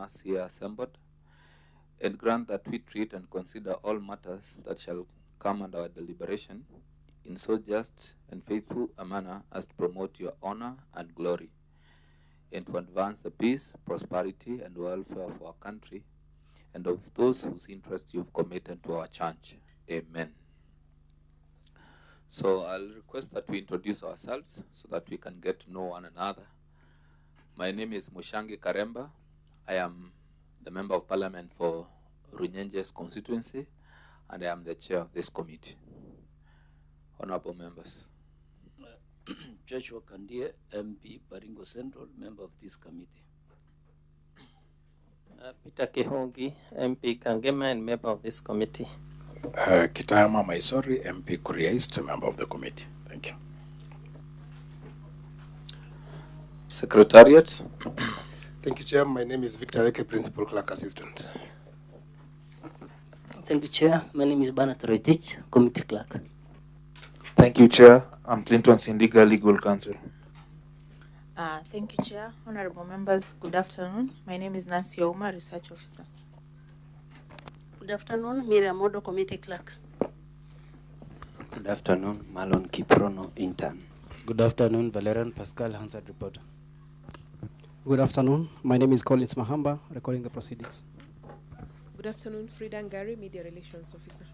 us here assembled, and grant that we treat and consider all matters that shall come under our deliberation in so just and faithful a manner as to promote your honor and glory, and to advance the peace, prosperity, and welfare of our country and of those whose interest you've committed to our church. Amen. So I'll request that we introduce ourselves so that we can get to know one another. My name is Mushangi Karemba. I am the Member of Parliament for Runyenje's constituency, and I am the chair of this committee. Honorable members. Joshua Kandie, MP, Baringo Central, member of this committee. Peter Kihongi, MP Kangema, and member of this committee. Kitayama Maisori, MP Kuria East, member of the committee. Thank you. Secretariat. Thank you, Chair. My name is Victor Eke, Principal Clerk Assistant. Thank you, Chair. My name is Bernard Roitich, Committee Clerk. Thank you, Chair. I'm Clinton Sindiga, Legal Counsel. Thank you, Chair. Honorable members, good afternoon. My name is Nancy Ouma, Research Officer. Good afternoon, Miriam Modo, Committee Clerk. Good afternoon, Marlon Kiprono, Intern. Good afternoon, Valerian Pascal, Hansard Reporter. Good afternoon. My name is Collins Mahamba, recording the proceedings. Good afternoon, Frida Ngari, Media Relations Officer.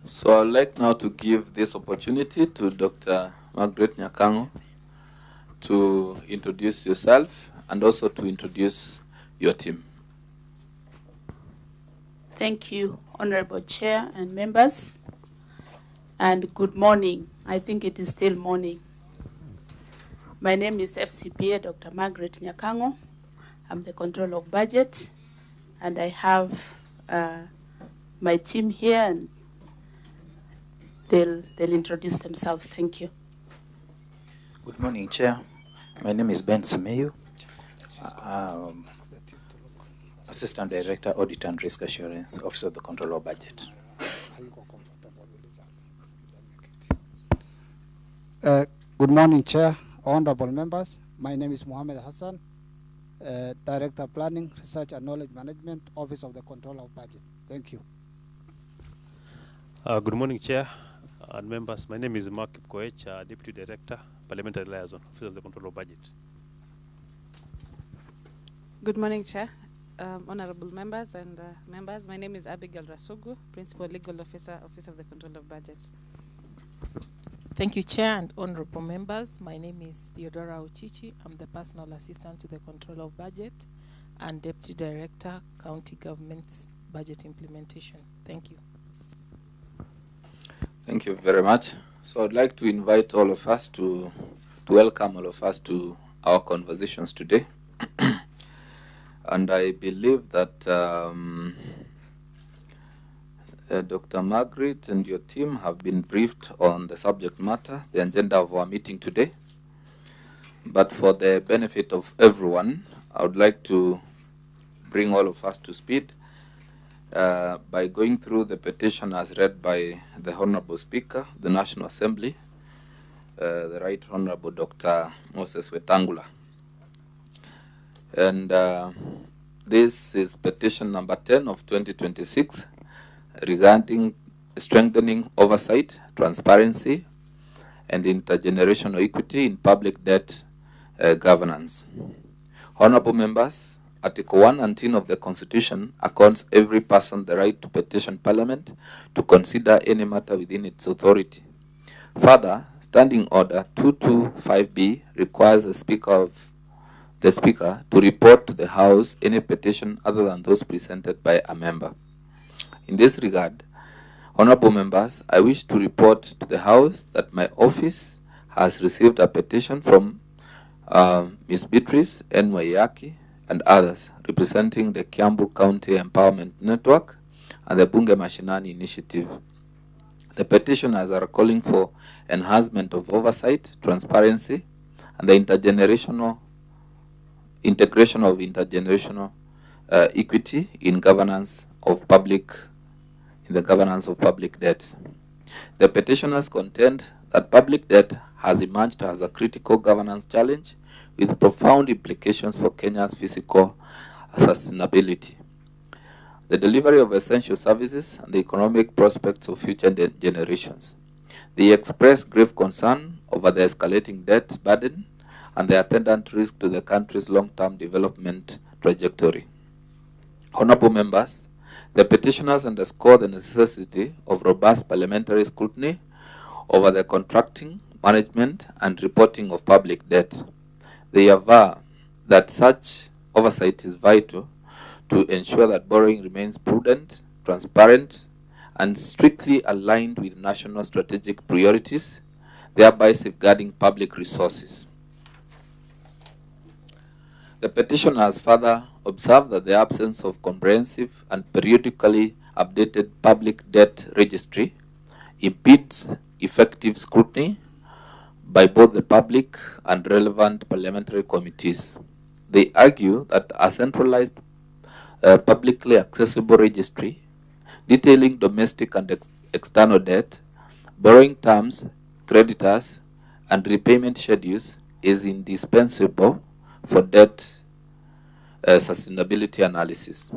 So I'd like now to give this opportunity to Dr. Margaret Nyakango to introduce yourself and also to introduce your team. Thank you, Honorable Chair and members, and good morning. I think it is still morning. My name is FCPA Dr. Margaret Nyakango. I'm the Controller of Budget, and I have my team here, and they'll introduce themselves. Thank you. Good morning, Chair. My name is Ben Sumeyu, Assistant Director, Audit and Risk Assurance, Office of the Controller of Budget. Good morning, Chair, honorable members. My name is Mohammed Hassan, Director Planning, Research and Knowledge Management, Office of the Controller of Budget. Thank you. Good morning, Chair and members. My name is Mark Koech, Deputy Director, Parliamentary Liaison, Office of the Controller of Budget. Good morning, Chair, honorable members and members. My name is Abigail Rasugu, Principal Legal Officer, Office of the Controller of Budget. Thank you, Chair and honorable members. My name is Theodora Uchichi. I'm the Personal Assistant to the Controller of Budget and Deputy Director, County Government's Budget Implementation. Thank you. Thank you very much. So I'd like to invite all of us to welcome all of us to our conversations today. And I believe that Dr. Margaret and your team have been briefed on the subject matter, the agenda of our meeting today. But for the benefit of everyone, I would like to bring all of us to speed by going through the petition as read by the Honorable Speaker of the National Assembly, the Right Honorable Dr. Moses Wetangula. And this is petition number 10 of 2026 regarding strengthening oversight, transparency, and intergenerational equity in public debt governance. Honorable members, Article 1 and 10 of the Constitution accords every person the right to petition Parliament to consider any matter within its authority. Further, Standing Order 225B requires the Speaker to report to the House any petition other than those presented by a member. In this regard, honorable members, I wish to report to the House that my office has received a petition from Ms. Beatrice N. Waiyaki and others representing the Kiambu County Empowerment Network and the Bunge Mashinani Initiative. The petitioners are calling for enhancement of oversight, transparency, and the integration of intergenerational equity in the governance of public debts. The petitioners contend that public debt has emerged as a critical governance challenge with profound implications for Kenya's physical sustainability, the delivery of essential services, and the economic prospects of future generations. They express grave concern over the escalating debt burden and the attendant risk to the country's long-term development trajectory. Honorable members, the petitioners underscore the necessity of robust parliamentary scrutiny over the contracting, management, and reporting of public debt. They aver that such oversight is vital to ensure that borrowing remains prudent, transparent, and strictly aligned with national strategic priorities, thereby safeguarding public resources. The petitioners further observe that the absence of comprehensive and periodically updated public debt registry impedes effective scrutiny by both the public and relevant parliamentary committees. They argue that a centralized publicly accessible registry detailing domestic and external debt, borrowing terms, creditors, and repayment schedules is indispensable for debt sustainability analysis.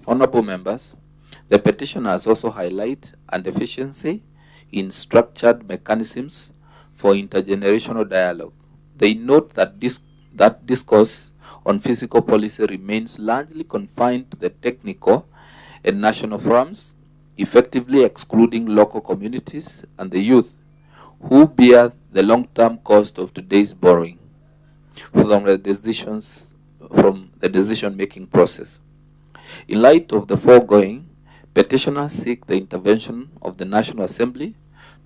Honorable members, the petitioners also highlight a deficiency in structured mechanisms for intergenerational dialogue. They note that discourse on fiscal policy remains largely confined to the technical and national forums, effectively excluding local communities and the youth who bear the long-term cost of today's borrowing from the decision-making process. In light of the foregoing, petitioners seek the intervention of the National Assembly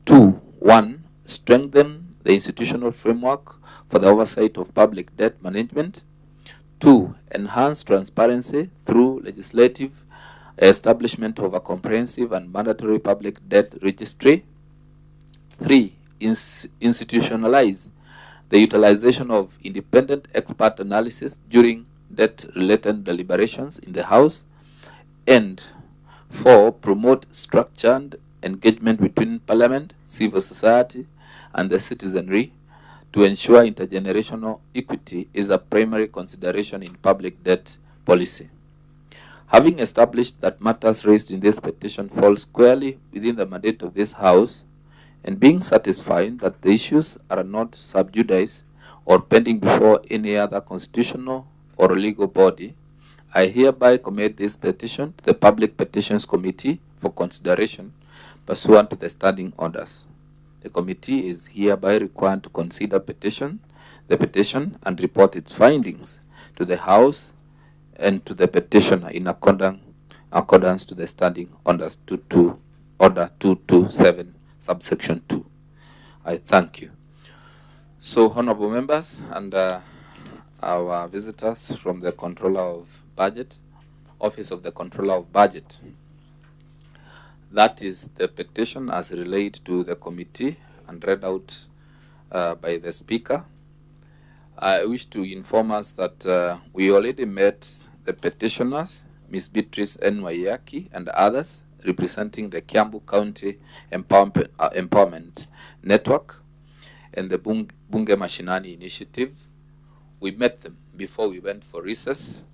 to 1. Strengthen the institutional framework for the oversight of public debt management. 2. Enhance transparency through legislative establishment of a comprehensive and mandatory public debt registry. 3. Institutionalize the utilization of independent expert analysis during debt-related deliberations in the House. And 4. Promote structured engagement between Parliament, civil society, and the citizenry to ensure intergenerational equity is a primary consideration in public debt policy. Having established that matters raised in this petition fall squarely within the mandate of this House, and being satisfied that the issues are not sub judice or pending before any other constitutional or legal body, I hereby commit this petition to the Public Petitions Committee for consideration pursuant to the standing orders. The committee is hereby required to consider the petition and report its findings to the House and to the petitioner in accordance to the standing orders Order 227, subsection 2. I thank you. So, honorable members and our visitors from the Controller of Budget, Office of the Controller of Budget. That is the petition as relayed to the committee and read out by the Speaker. I wish to inform us that we already met the petitioners, Ms. Beatrice N. Waiyaki and others, representing the Kiambu County Empowerment Network and the Bunge Mashinani Initiative. We met them before we went for recess.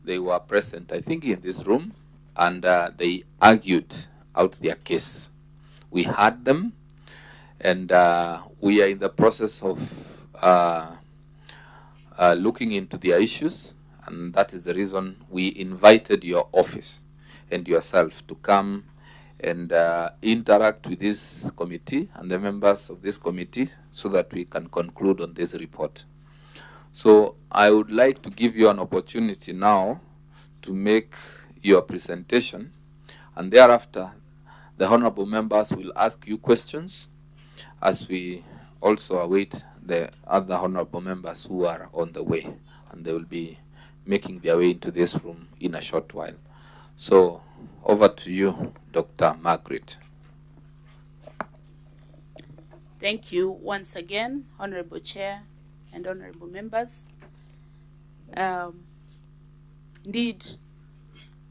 They were present, I think, in this room, and they argued out their case. We heard them, and we are in the process of looking into their issues, and that is the reason we invited your office and yourself to come and interact with this committee and the members of this committee so that we can conclude on this report. So I would like to give you an opportunity now to make your presentation, and thereafter the honorable members will ask you questions as we also await the other honorable members who are on the way, and they will be making their way into this room in a short while. So over to you, Dr. Margaret. Thank you once again, Honorable Chair and honorable members. Indeed,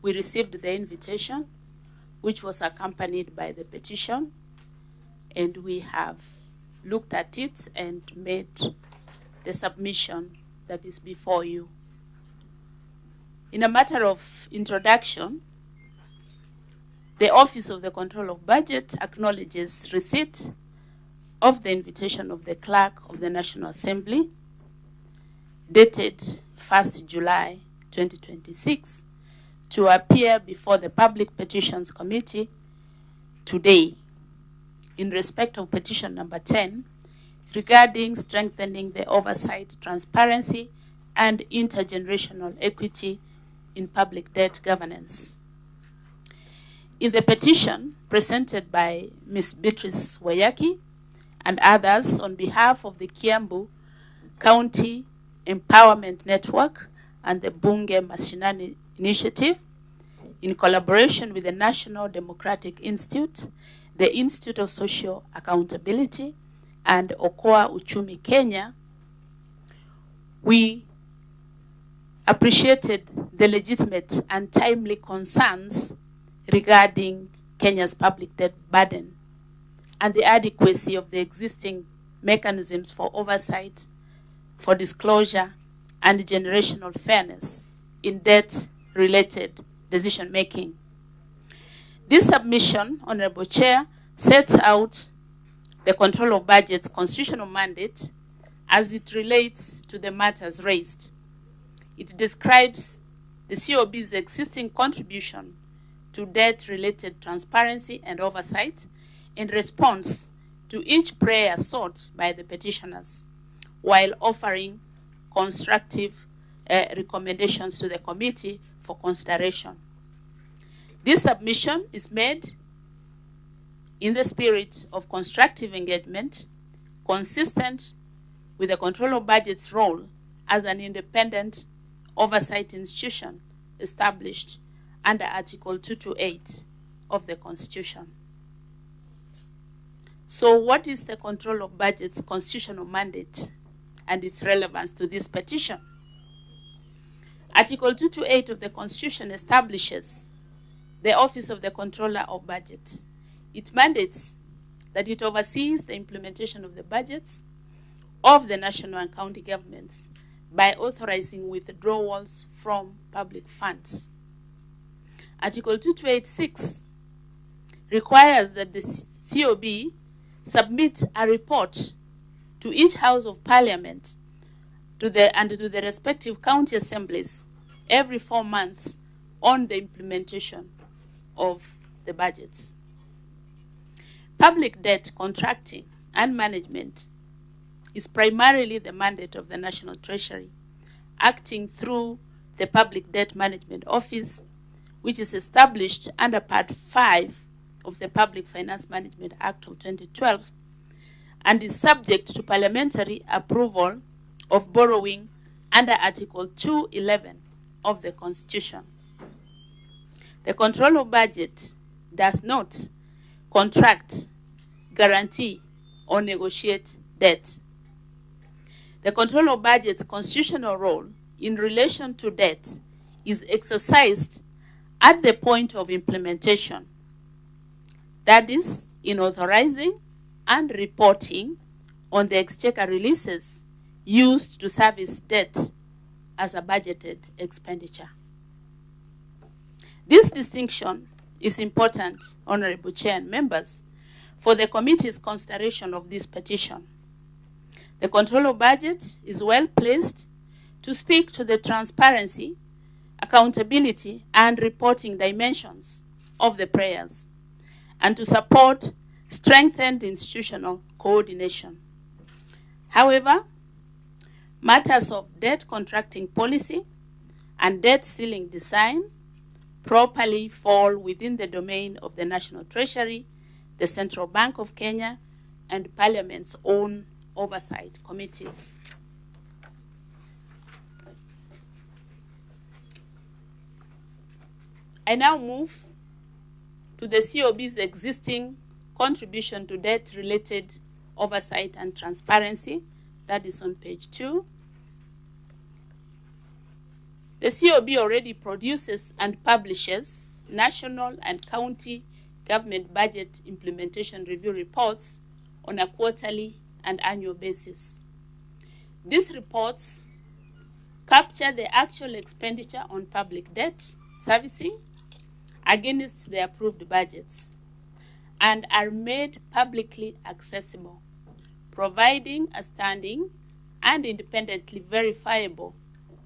we received the invitation, which was accompanied by the petition, and we have looked at it and made the submission that is before you. In a matter of introduction, the Office of the Control of Budget acknowledges receipt of the invitation of the Clerk of the National Assembly, dated 1st July 2026, to appear before the Public Petitions Committee today in respect of petition number 10 regarding strengthening the oversight, transparency, and intergenerational equity in public debt governance. In the petition presented by Ms. Beatrice Wayaki and others on behalf of the Kiambu County Empowerment Network and the Bunge Mashinani Initiative, in collaboration with the National Democratic Institute, the Institute of Social Accountability, and Okoa Uchumi Kenya, we appreciated the legitimate and timely concerns regarding Kenya's public debt burden and the adequacy of the existing mechanisms for oversight, for disclosure, and generational fairness in debt-related decision-making. This submission, Honorable Chair, sets out the Control of Budget's constitutional mandate as it relates to the matters raised. It describes the COB's existing contribution to debt-related transparency and oversight in response to each prayer sought by the petitioners, while offering constructive recommendations to the committee for consideration. This submission is made in the spirit of constructive engagement, consistent with the Control of Budget's role as an independent oversight institution established under Article 228 of the Constitution. So what is the Control of Budget's constitutional mandate and its relevance to this petition? Article 228 of the Constitution establishes the Office of the Controller of Budget. It mandates that it oversees the implementation of the budgets of the national and county governments by authorizing withdrawals from public funds. Article 2286 requires that the COB submit a report to each House of Parliament and to the respective county assemblies every 4 months on the implementation of the budgets. Public debt contracting and management is primarily the mandate of the National Treasury, acting through the Public Debt Management Office, which is established under Part 5 of the Public Finance Management Act of 2012 and is subject to parliamentary approval of borrowing under Article 211 of the Constitution. The Control of Budget does not contract, guarantee, or negotiate debt. The Control of Budget's constitutional role in relation to debt is exercised at the point of implementation, that is, in authorizing and reporting on the exchequer releases used to service debt as a budgeted expenditure. This distinction is important, Honorable Chair and members, for the committee's consideration of this petition. The Control of Budget is well placed to speak to the transparency, accountability, and reporting dimensions of the prayers, and to support strengthened institutional coordination. However, matters of debt contracting policy and debt ceiling design properly fall within the domain of the National Treasury, the Central Bank of Kenya, and Parliament's own oversight committees. I now move to the COB's existing contribution to debt-related oversight and transparency. That is on page 2. The COB already produces and publishes national and county government budget implementation review reports on a quarterly and annual basis. These reports capture the actual expenditure on public debt servicing against the approved budgets and are made publicly accessible, providing a standing and independently verifiable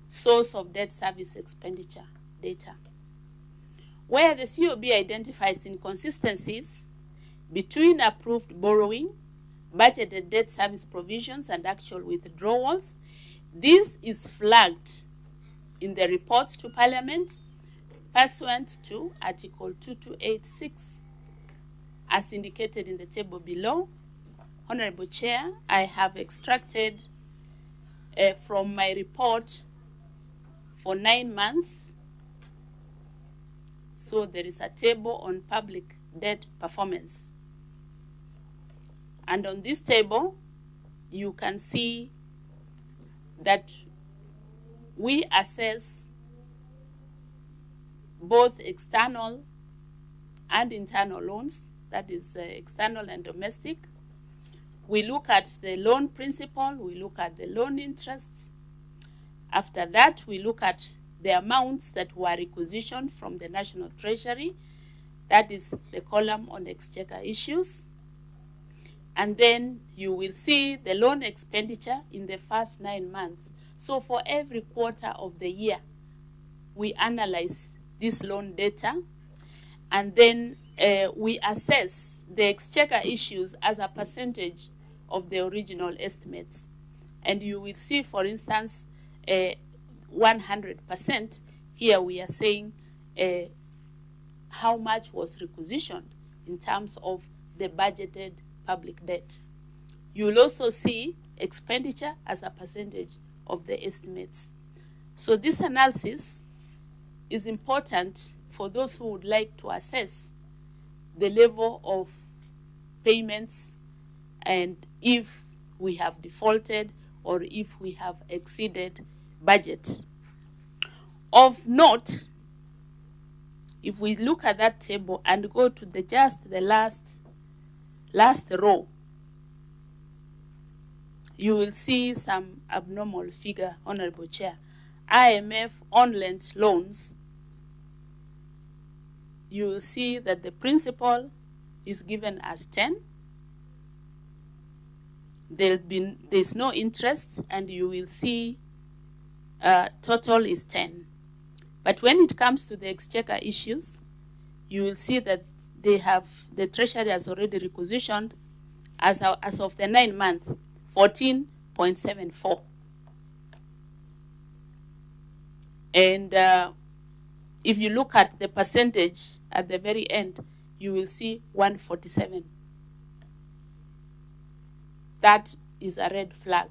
source of debt service expenditure data. Where the COB identifies inconsistencies between approved borrowing, budgeted debt service provisions, and actual withdrawals, this is flagged in the reports to Parliament pursuant to Article 2286. As indicated in the table below, Honorable Chair, I have extracted from my report for 9 months. So there is a table on public debt performance. And on this table, you can see that we assess both external and internal loans, that is external and domestic. We look at the loan principal, we look at the loan interest. After that, we look at the amounts that were requisitioned from the National Treasury, that is the column on exchequer issues. And then you will see the loan expenditure in the first 9 months. So for every quarter of the year, we analyze this loan data, and then we assess the exchequer issues as a percentage of the original estimates. And you will see, for instance, 100%. Here we are saying how much was requisitioned in terms of the budgeted public debt. You will also see expenditure as a percentage of the estimates. So this analysis is important for those who would like to assess the level of payments and if we have defaulted or if we have exceeded budget. Of note, if we look at that table and go to the last row, you will see some abnormal figure, Honorable Chair. IMF on-lent loans, you will see that the principal is given as 10. There's no interest, and you will see total is 10. But when it comes to the exchequer issues, you will see that the Treasury has already requisitioned as of the 9 months, 14.74. And if you look at the percentage at the very end, you will see 147. That is a red flag,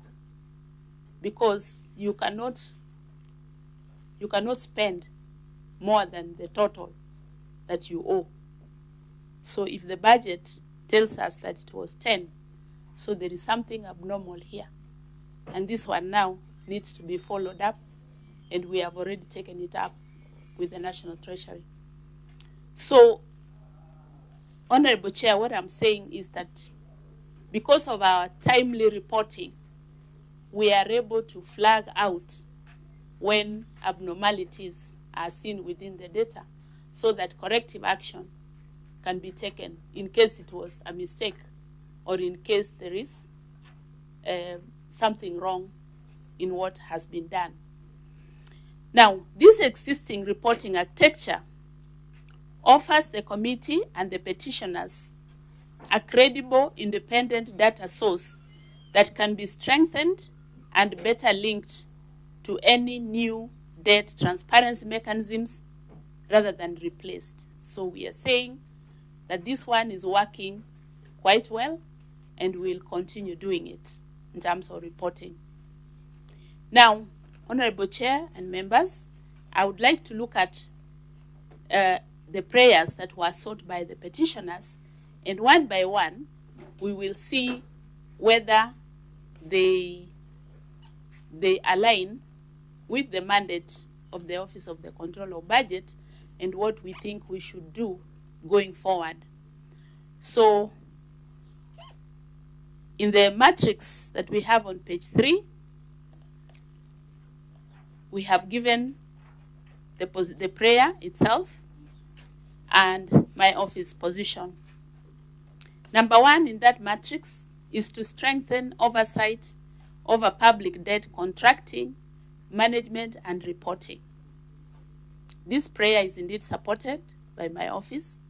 because you cannot spend more than the total that you owe. So if the budget tells us that it was 10, so there is something abnormal here. And this one now needs to be followed up, and we have already taken it up with the National Treasury. So, Honorable Chair, what I'm saying is that because of our timely reporting, we are able to flag out when abnormalities are seen within the data, so that corrective action can be taken in case it was a mistake or in case there is something wrong in what has been done. Now, this existing reporting architecture offers the committee and the petitioners a credible, independent data source that can be strengthened and better linked to any new debt transparency mechanisms rather than replaced. So we are saying that this one is working quite well, and we'll continue doing it in terms of reporting. Now, Honorable Chair and members, I would like to look at the prayers that were sought by the petitioners, and one by one, we will see whether they align with the mandate of the Office of the Control of Budget and what we think we should do going forward. So, In the matrix that we have on page 3, we have given the prayer itself and my office position. Number 1 in that matrix is to strengthen oversight over public debt contracting, management, and reporting. This prayer is indeed supported by my office,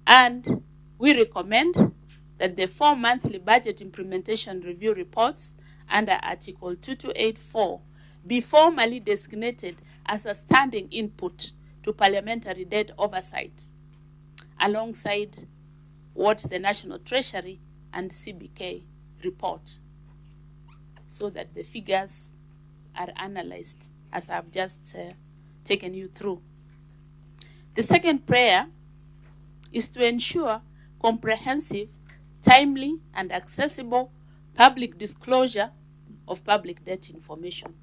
and we recommend that the 4 monthly budget implementation review reports under Article 2284 be formally designated as a standing input to parliamentary debt oversight, alongside what the National Treasury and CBK report, so that the figures are analyzed as I've just taken you through. The second prayer is to ensure comprehensive, timely, and accessible public disclosure of public debt information.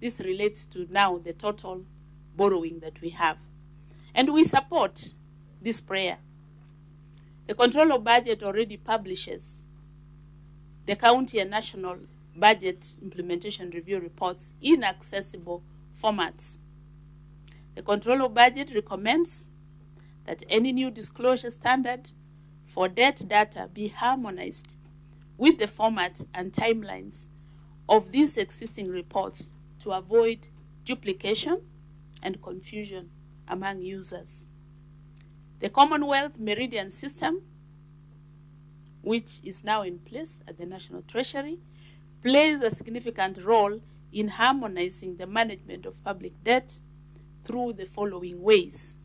This relates to now the total borrowing that we have. And we support this prayer. The Control of Budget already publishes the county and national budget implementation review reports in accessible formats. The Control of Budget recommends that any new disclosure standard for debt data be harmonized with the format and timelines of these existing reports to avoid duplication and confusion among users. The Commonwealth Meridian System, which is now in place at the National Treasury, plays a significant role in harmonizing the management of public debt through the following ways.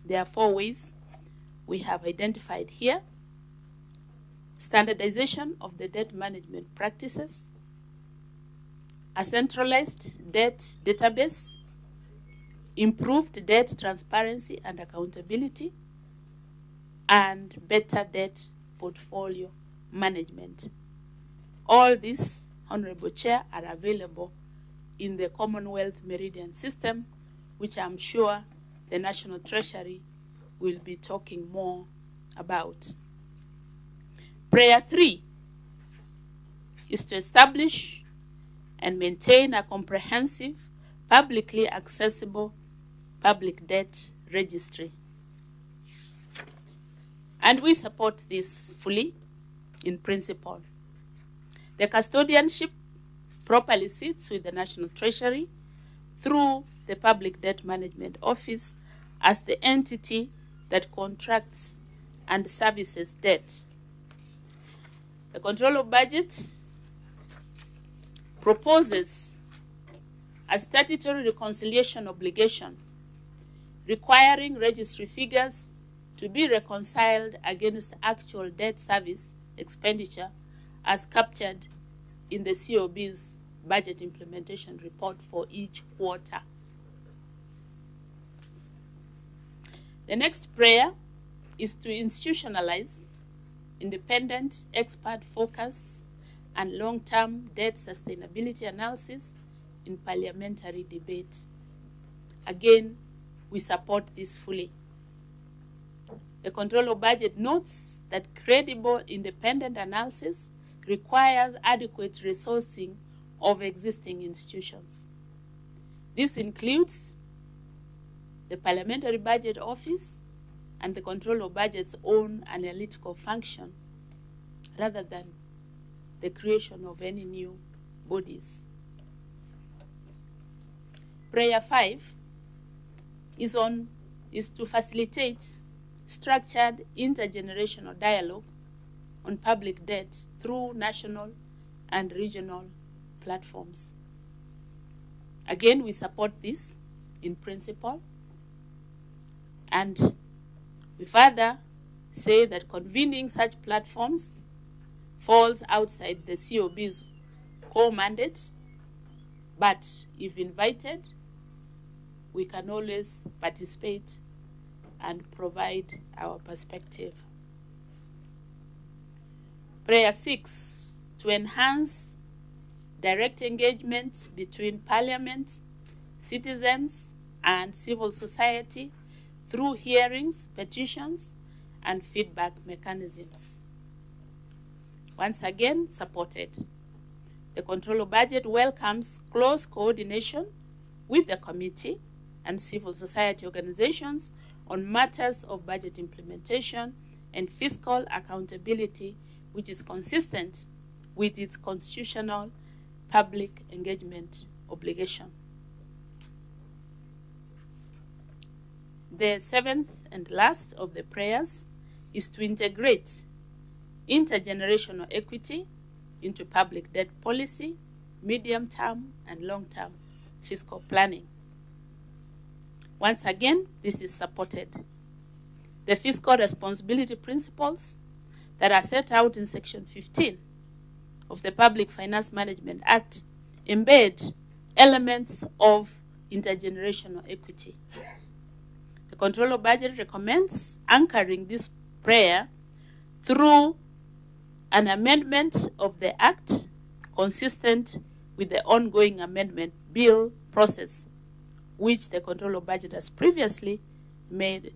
There are 4 ways we have identified here: standardization of the debt management practices, a centralized debt database, improved debt transparency and accountability, and better debt portfolio management. All these, Honorable Chair, are available in the Commonwealth Meridian System, which I'm sure the National Treasury will be talking more about. Prayer 3 is to establish and maintain a comprehensive, publicly accessible public debt registry. And we support this fully in principle. The custodianship properly sits with the National Treasury through the Public Debt Management Office as the entity that contracts and services debt. The Control of Budget proposes a statutory reconciliation obligation requiring registry figures to be reconciled against actual debt service expenditure as captured in the COB's budget implementation report for each quarter. The next prayer is to institutionalize independent expert forecasts and long-term debt sustainability analysis in parliamentary debate. Again, we support this fully. The Control of Budget notes that credible independent analysis requires adequate resourcing of existing institutions. This includes the Parliamentary Budget Office and the Control of Budget's own analytical function, rather than the creation of any new bodies. Prayer 5 is to facilitate structured intergenerational dialogue on public debt through national and regional platforms. Again, we support this in principle, and we further say that convening such platforms falls outside the COB's core mandate, but if invited, we can always participate and provide our perspective. Prayer 6, to enhance direct engagement between Parliament, citizens, and civil society through hearings, petitions, and feedback mechanisms. once again supported. The Control of Budget welcomes close coordination with the committee and civil society organizations on matters of budget implementation and fiscal accountability, which is consistent with its constitutional public engagement obligation. The seventh and last of the prayers is to integrate intergenerational equity into public debt policy, medium-term and long-term fiscal planning. Once again, this is supported. The fiscal responsibility principles that are set out in Section 15 of the Public Finance Management Act embed elements of intergenerational equity. The Control of Budget recommends anchoring this prayer through an amendment of the Act consistent with the ongoing amendment bill process, which the Control of Budget has previously made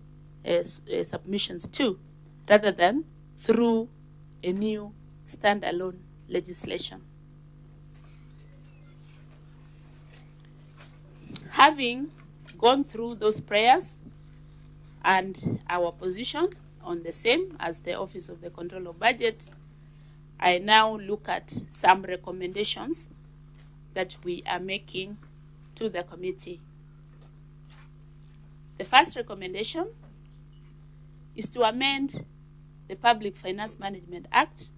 submissions to, rather than through a new standalone legislation. Having gone through those prayers and our position on the same as the Office of the Control of Budget, I now look at some recommendations that we are making to the committee. The first recommendation is to amend the Public Finance Management Act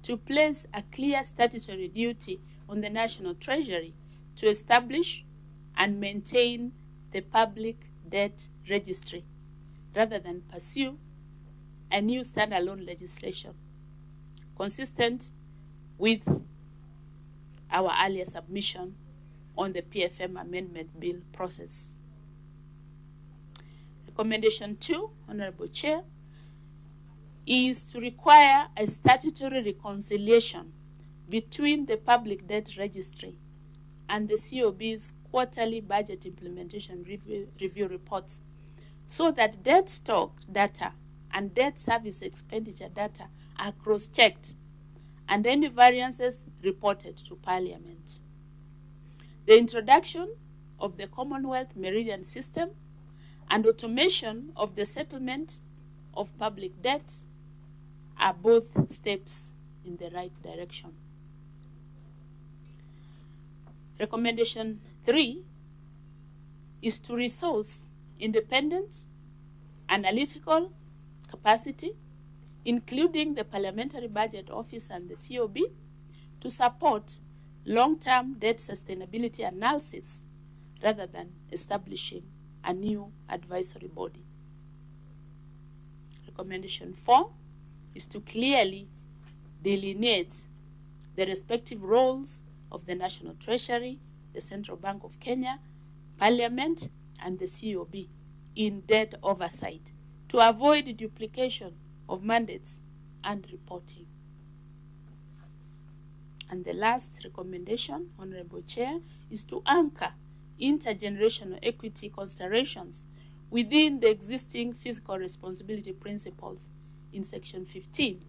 to place a clear statutory duty on the National Treasury to establish and maintain the public debt registry, rather than pursue a new standalone legislation, consistent with our earlier submission on the PFM amendment bill process. Recommendation 2, Honorable Chair, is to require a statutory reconciliation between the public debt registry and the COB's quarterly budget implementation review reports, so that debt stock data and debt service expenditure data are cross-checked and any variances reported to Parliament. The introduction of the Commonwealth Meridian system and automation of the settlement of public debt are both steps in the right direction. Recommendation 3 is to resource independent analytical capacity, including the Parliamentary Budget Office and the COB, to support long-term debt sustainability analysis rather than establishing a new advisory body. Recommendation 4 is to clearly delineate the respective roles of the National Treasury, the Central Bank of Kenya, Parliament, and the COB in debt oversight to avoid duplication of mandates and reporting. And the last recommendation, Honorable Chair, is to anchor intergenerational equity considerations within the existing fiscal responsibility principles in Section 15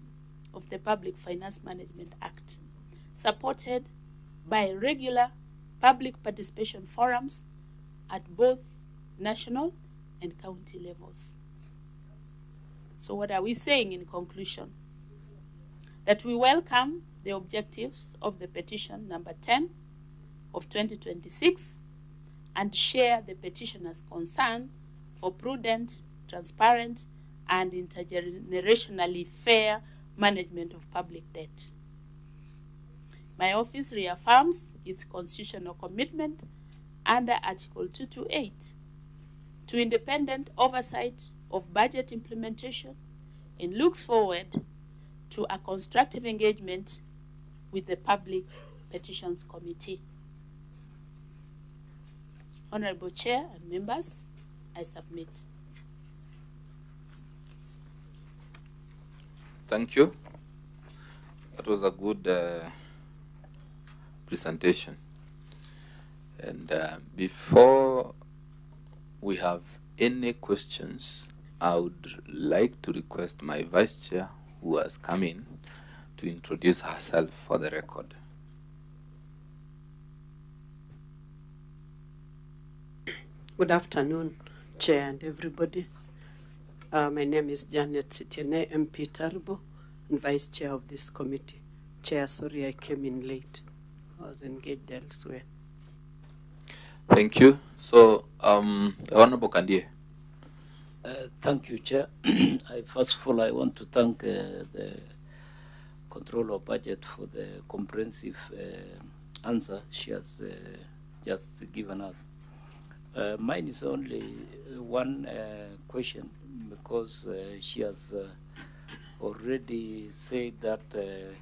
of the Public Finance Management Act, supported by regular public participation forums at both national and county levels. So what are we saying in conclusion? That we welcome the objectives of the petition number 10 of 2026 and share the petitioner's concern for prudent, transparent, and intergenerationally fair management of public debt. My office reaffirms its constitutional commitment under Article 228 to independent oversight of budget implementation and looks forward to a constructive engagement with the Public Petitions Committee. Honorable Chair and members, I submit. Thank you. That was a good presentation. And before we have any questions, I would like to request my vice chair, who has come in, to introduce herself for the record. Good afternoon, Chair and everybody. My name is Janet Sitiene, MP Tarbo, and Vice Chair of this committee. Chair, sorry I came in late. I was engaged elsewhere. Thank you. So, Honorable Kandie. Thank you, Chair. First of all, I want to thank the Controller of Budget for the comprehensive answer she has just given us. Mine is only one question, because she has already said that there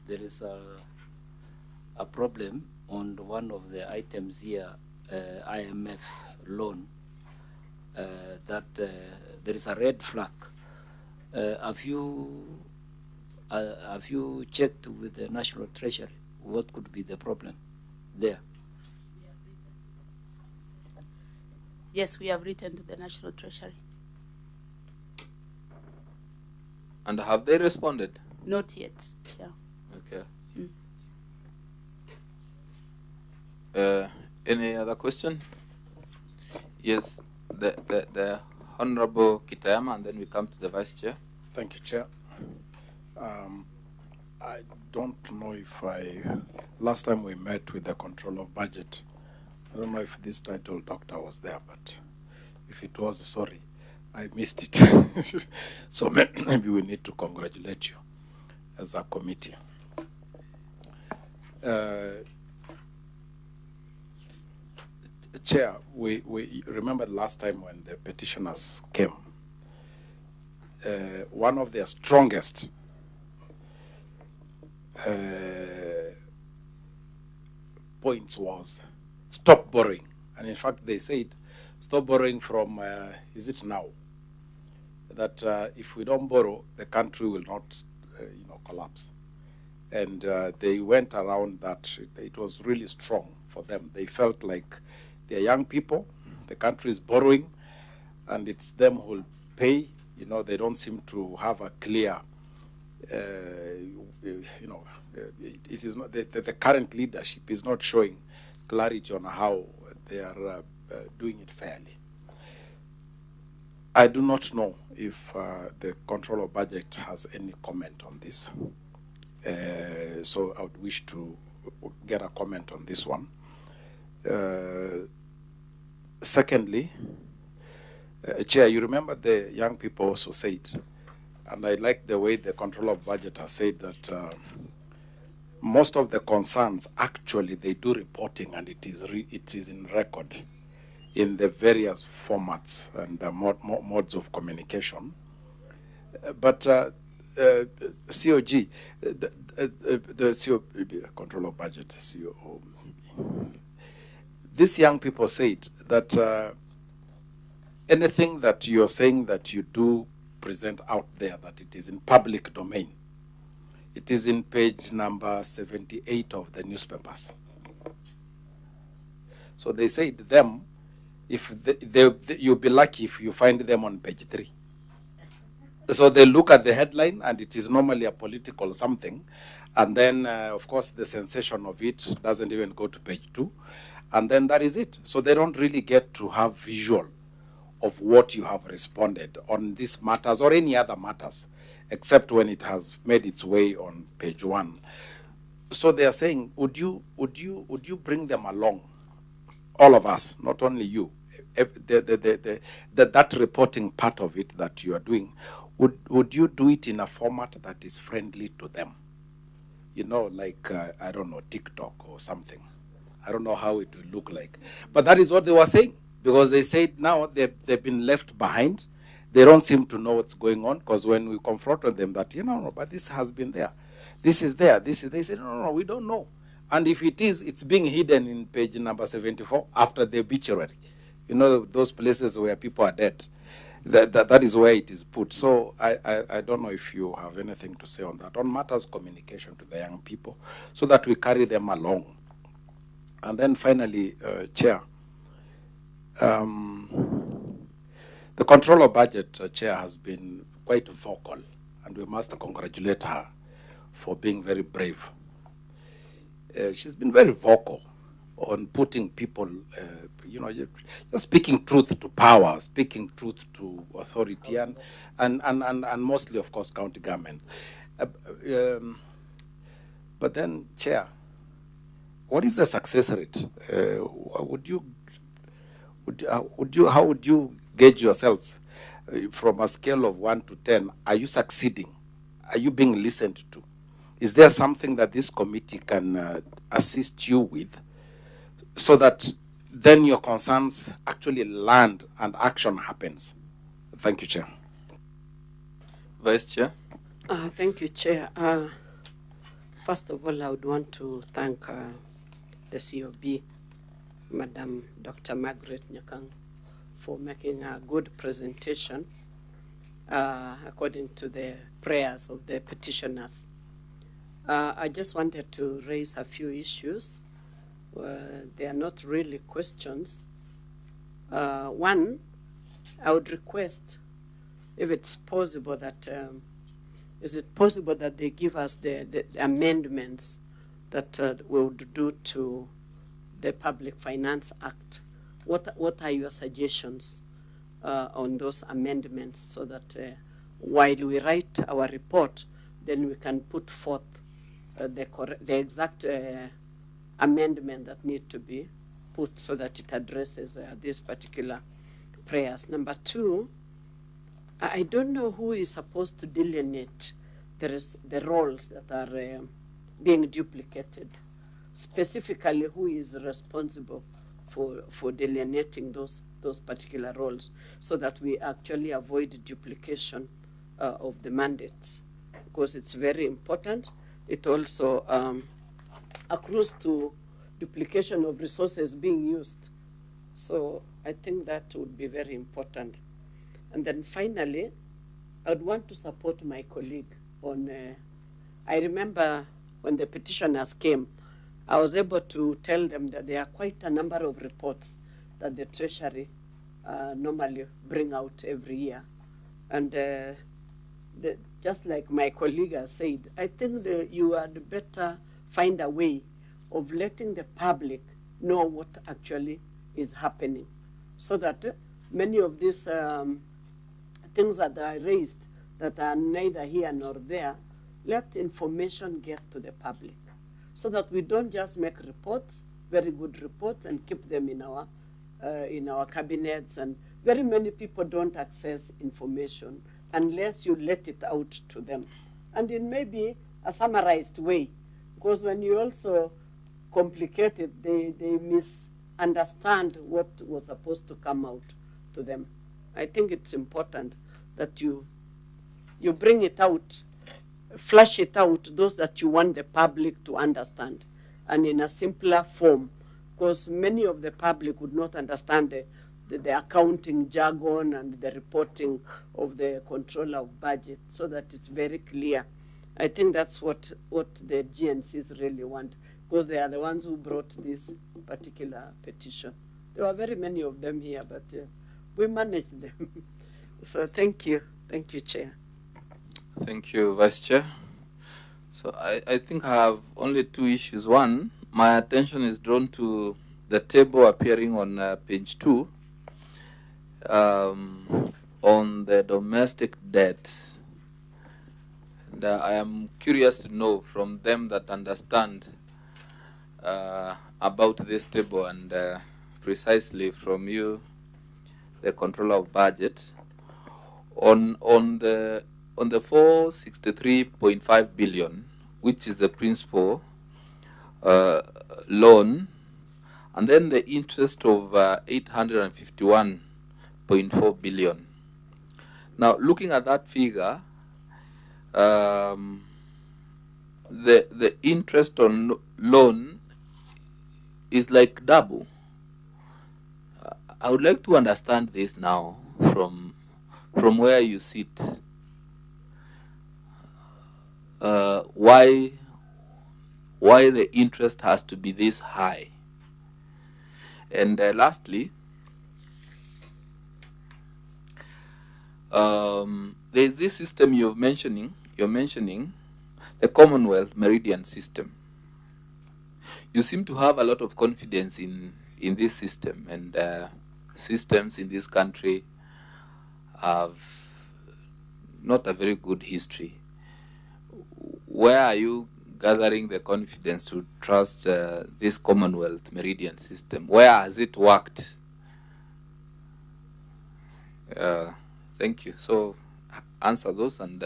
is a problem on one of the items here, IMF loan, that there is a red flag. Have you checked with the National Treasury what could be the problem there? Yes, we have written to the National Treasury. And have they responded? Not yet, Chair. Okay. Any other question? Yes, the Honorable Kitayama, and then we come to the Vice Chair. Thank you, Chair. I don't know if last time we met with the Control of Budget, I don't know if this title doctor was there, but if it was, sorry, I missed it. So maybe we need to congratulate you as a committee. Chair, we remember last time when the petitioners came, one of their strongest points was stop borrowing. And in fact, they said, stop borrowing from, is it now? That if we don't borrow, the country will not, collapse. And they went around that. It was really strong for them. They felt like they're young people, the country is borrowing, and it's them who will pay. They don't seem to have a clear, it is not, the current leadership is not showing clarity on how they are doing it fairly. I do not know if the Control of Budget has any comment on this. So I would wish to get a comment on this one. Secondly, Chair, you remember the young people also said, and I like the way the Control of Budget has said that most of the concerns, actually, they do reporting, and it is in record in the various formats and modes of communication. But COG, the Control of Budget, COO, these young people said that anything that you're saying that you do present out there, that it is in public domain. It is in page number 78 of the newspapers. So they said them, if you'll be lucky if you find them on page 3. So they look at the headline, and it is normally a political something. And then, of course, the sensation of it doesn't even go to page 2. And then that is it. So they don't really get to have visual of what you have responded on these matters or any other matters, except when it has made its way on page 1. So they are saying, would you bring them along, all of us, not only you, that reporting part of it that you are doing, would you do it in a format that is friendly to them? Like, I don't know, TikTok or something. I don't know how it will look like. But that is what they were saying, because they said now they've been left behind. They don't seem to know what's going on, because when we confronted them that, no, but this has been there. This is there. They said, no, we don't know. And if it is, it's being hidden in page number 74 after the obituary. Those places where people are dead. That is where it is put. So I don't know if you have anything to say on that, on matters communication to the young people, so that we carry them along. And then finally, Chair, the Controller Budget Chair has been quite vocal, and we must congratulate her for being very brave. She's been very vocal on putting people, you know, just speaking truth to power, speaking truth to authority, and mostly, of course, county government. But then, Chair, what is the success rate? How would you gauge yourselves from a scale of 1 to 10? Are you succeeding? Are you being listened to? Is there something that this committee can assist you with so that then your concerns actually land and action happens? Thank you, Chair. Vice Chair. Thank you, Chair. First of all, I would want to thank the COB, Madam Dr. Margaret Nyakang, for making a good presentation according to the prayers of the petitioners. I just wanted to raise a few issues. They are not really questions. One, I would request, if it's possible, that is it possible that they give us the amendments that we would do to the Public Finance Act? What are your suggestions on those amendments, so that while we write our report, then we can put forth the exact amendment that need to be put so that it addresses these particular prayers. Number two, I don't know who is supposed to delineate the roles that are being duplicated. Specifically, who is responsible for delineating those particular roles, so that we actually avoid duplication of the mandates, because it's very important. It also accrues to duplication of resources being used. So I think that would be very important. And then finally, I would want to support my colleague on, I remember when the petitioners came, I was able to tell them that there are quite a number of reports that the Treasury normally bring out every year. And just like my colleague has said, I think you had better find a way of letting the public know what actually is happening, so that many of these things that are raised that are neither here nor there, let information get to the public, so that we don't just make reports, very good reports, and keep them in our cabinets. And very many people don't access information unless you let it out to them. And it may be a summarized way, because when you also complicate it, they misunderstand what was supposed to come out to them. I think it's important that you bring it out, flush it out, those that you want the public to understand, and in a simpler form, because many of the public would not understand the accounting jargon and the reporting of the controller of budget, so that it's very clear. I think that's what the GNCs really want, because they are the ones who brought this particular petition. There were very many of them here, but we managed them. So thank you. Thank you, Chair. Thank you, Vice Chair. So I think I have only two issues. One, my attention is drawn to the table appearing on page 2 on the domestic debt. And I am curious to know from them that understand about this table, and precisely from you, the controller of budget, on the 463.5 billion, which is the principal loan, and then the interest of 851.4 billion. Now, looking at that figure, the interest on loan is like double. I would like to understand this now from where you sit. Why the interest has to be this high? And lastly, there's this system you're mentioning, the Commonwealth Meridian system. You seem to have a lot of confidence in this system, and systems in this country have not a very good history. Where are you gathering the confidence to trust this Commonwealth Meridian system? Where has it worked? Thank you. So answer those, and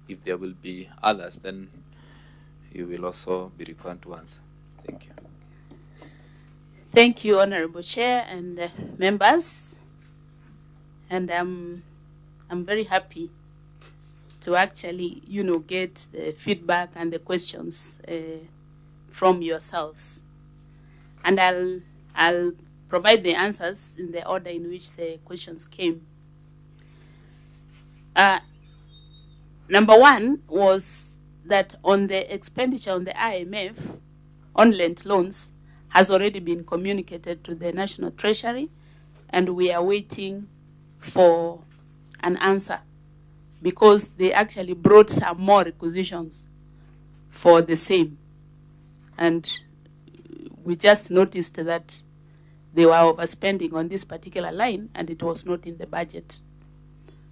if there will be others, then you will also be required to answer. Thank you. Thank you, Honorable Chair and members. And I'm very happy to actually, get the feedback and the questions from yourselves. And I'll provide the answers in the order in which the questions came. Number one was that on the expenditure on the IMF, on lent loans, has already been communicated to the National Treasury, and we are waiting for an answer because they actually brought some more requisitions for the same. And we just noticed that they were overspending on this particular line and it was not in the budget.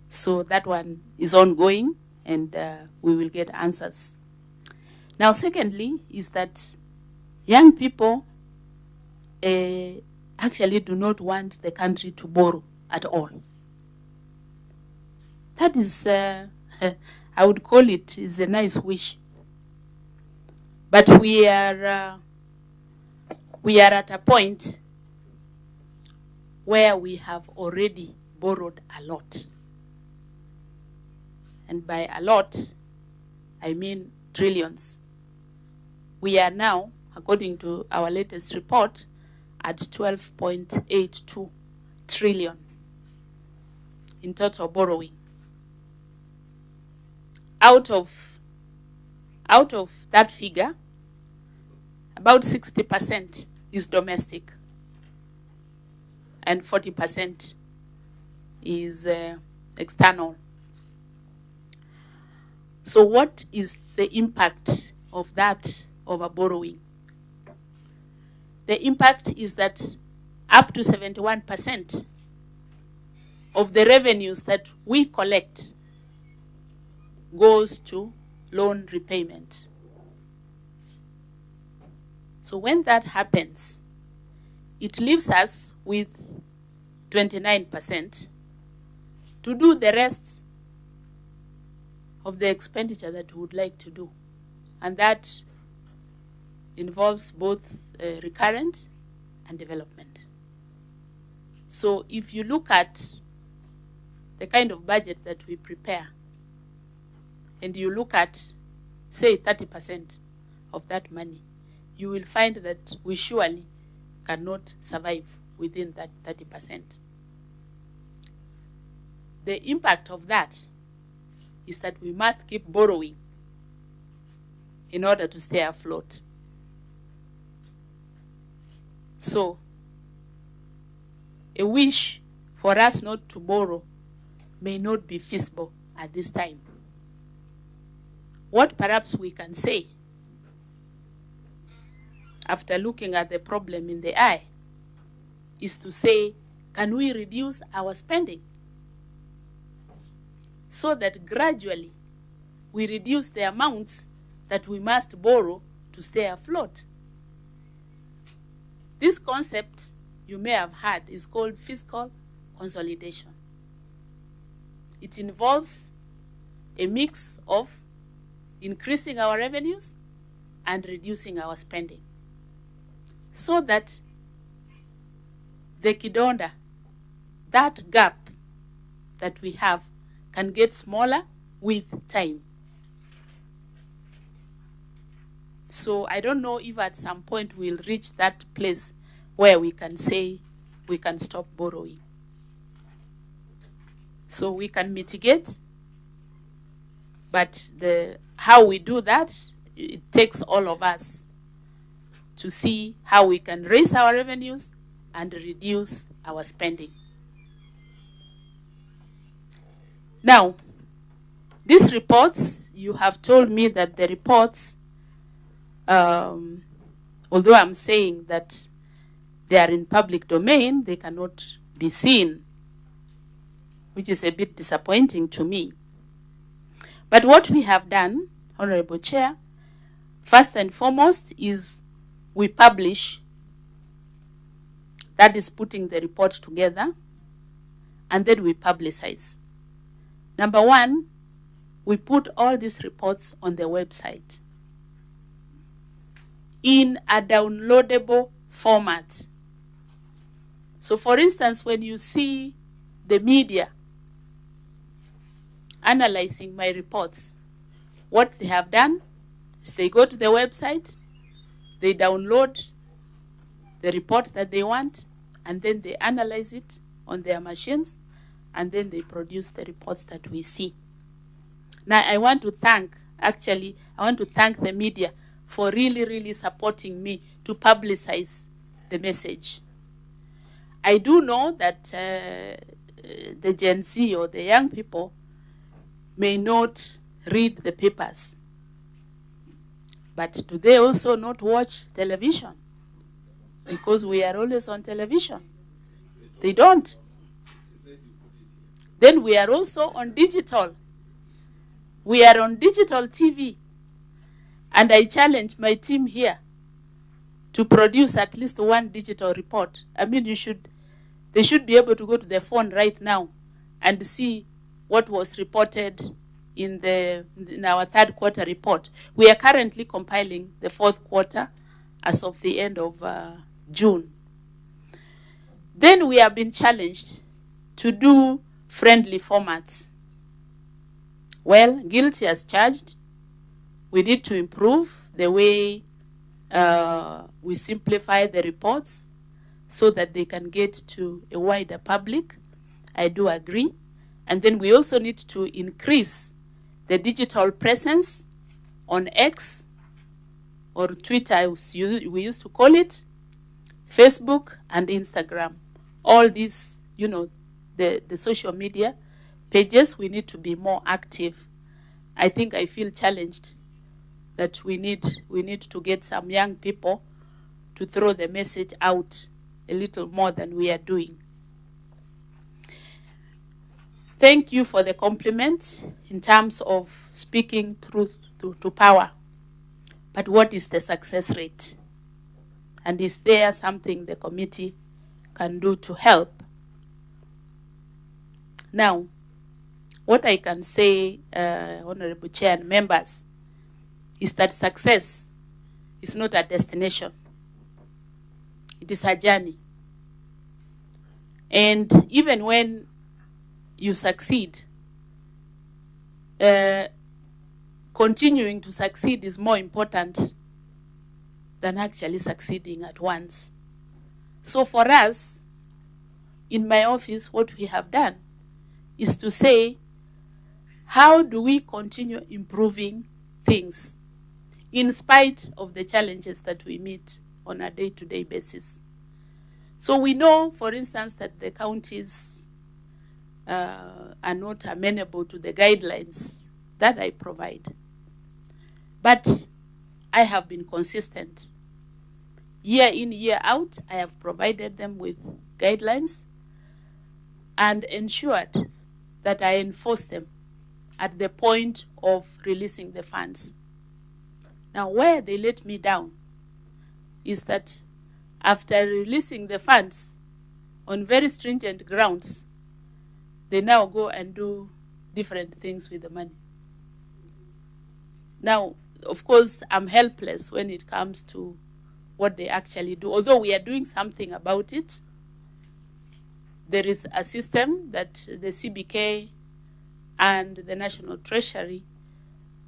So that one is ongoing, and we will get answers. Now, secondly, is that young people actually do not want the country to borrow at all. That is, I would call it, is a nice wish. But we are at a point where we have already borrowed a lot. And by a lot, I mean trillions. We are now, according to our latest report, at 12.82 trillion in total borrowing. Out of that figure, about 60% is domestic and 40% is external. So what is the impact of that over borrowing? The impact is that up to 71% of the revenues that we collect goes to loan repayment. So when that happens, it leaves us with 29% to do the rest of the expenditure that we would like to do. And that involves both recurrent and development. So if you look at the kind of budget that we prepare, and you look at, say, 30% of that money, you will find that we surely cannot survive within that 30%. The impact of that is that we must keep borrowing in order to stay afloat. So, a wish for us not to borrow may not be feasible at this time. What perhaps we can say, after looking at the problem in the eye, is to say, can we reduce our spending so that gradually we reduce the amounts that we must borrow to stay afloat? This concept, you may have heard, is called fiscal consolidation. It involves a mix of increasing our revenues and reducing our spending, so that the kidonda, that gap that we have, can get smaller with time. So I don't know if at some point we'll reach that place where we can say we can stop borrowing. So we can mitigate, but how we do that, it takes all of us to see how we can raise our revenues and reduce our spending. Now, these reports, you have told me that the reports, although I'm saying that they are in public domain, they cannot be seen, which is a bit disappointing to me. But what we have done, Honorable Chair, first and foremost is we publish, that is putting the report together, and then we publicize. Number one, we put all these reports on the website in a downloadable format. So for instance, when you see the media analyzing my reports, what they have done is they go to the website, they download the report that they want, and then they analyze it on their machines, and then they produce the reports that we see. Now, I want to thank the media for really, really supporting me to publicize the message. I do know that the Gen Z or the young people may not read the papers, but do they also not watch television? Because we are always on television. They don't. Then we are also on digital. We are on digital TV. And I challenge my team here to produce at least one digital report. I mean, they should be able to go to their phone right now and see what was reported in our third quarter report. We are currently compiling the fourth quarter as of the end of June. Then we have been challenged to do friendly formats. Well, guilty as charged. We need to improve the way we simplify the reports so that they can get to a wider public. I do agree. And then we also need to increase the digital presence on X, or Twitter, we used to call it, Facebook and Instagram. All these, the social media pages, we need to be more active. I think I feel challenged that we need to get some young people to throw the message out a little more than we are doing. Thank you for the compliment in terms of speaking truth to power. But what is the success rate? And is there something the committee can do to help? Now, what I can say, Honorable Chair and members, is that success is not a destination. It is a journey. And even when you succeed, continuing to succeed is more important than actually succeeding at once. So for us, in my office, what we have done is to say, how do we continue improving things in spite of the challenges that we meet on a day-to-day basis? So we know, for instance, that the counties are not amenable to the guidelines that I provide. But I have been consistent. Year in, year out, I have provided them with guidelines and ensured that I enforce them at the point of releasing the funds. Now, where they let me down is that after releasing the funds on very stringent grounds, they now go and do different things with the money. Now, of course, I'm helpless when it comes to what they actually do. Although we are doing something about it, there is a system that the CBK and the National Treasury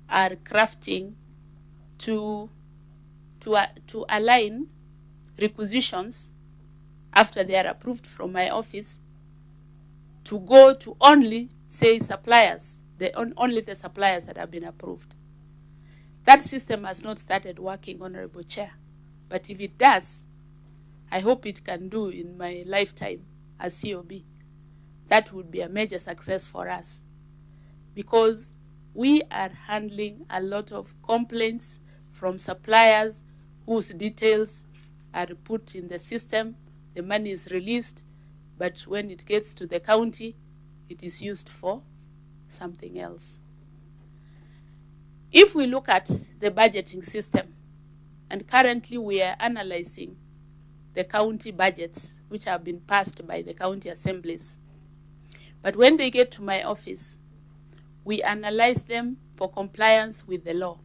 are crafting to align requisitions after they are approved from my office to go to only, say, suppliers, only the suppliers that have been approved. That system has not started working, Honorable Chair. But if it does, I hope it can do in my lifetime as COB. That would be a major success for us. Because we are handling a lot of complaints from suppliers whose details are put in the system, the money is released, but when it gets to the county, it is used for something else. If we look at the budgeting system, and currently we are analyzing the county budgets which have been passed by the county assemblies. But when they get to my office, we analyze them for compliance with the law.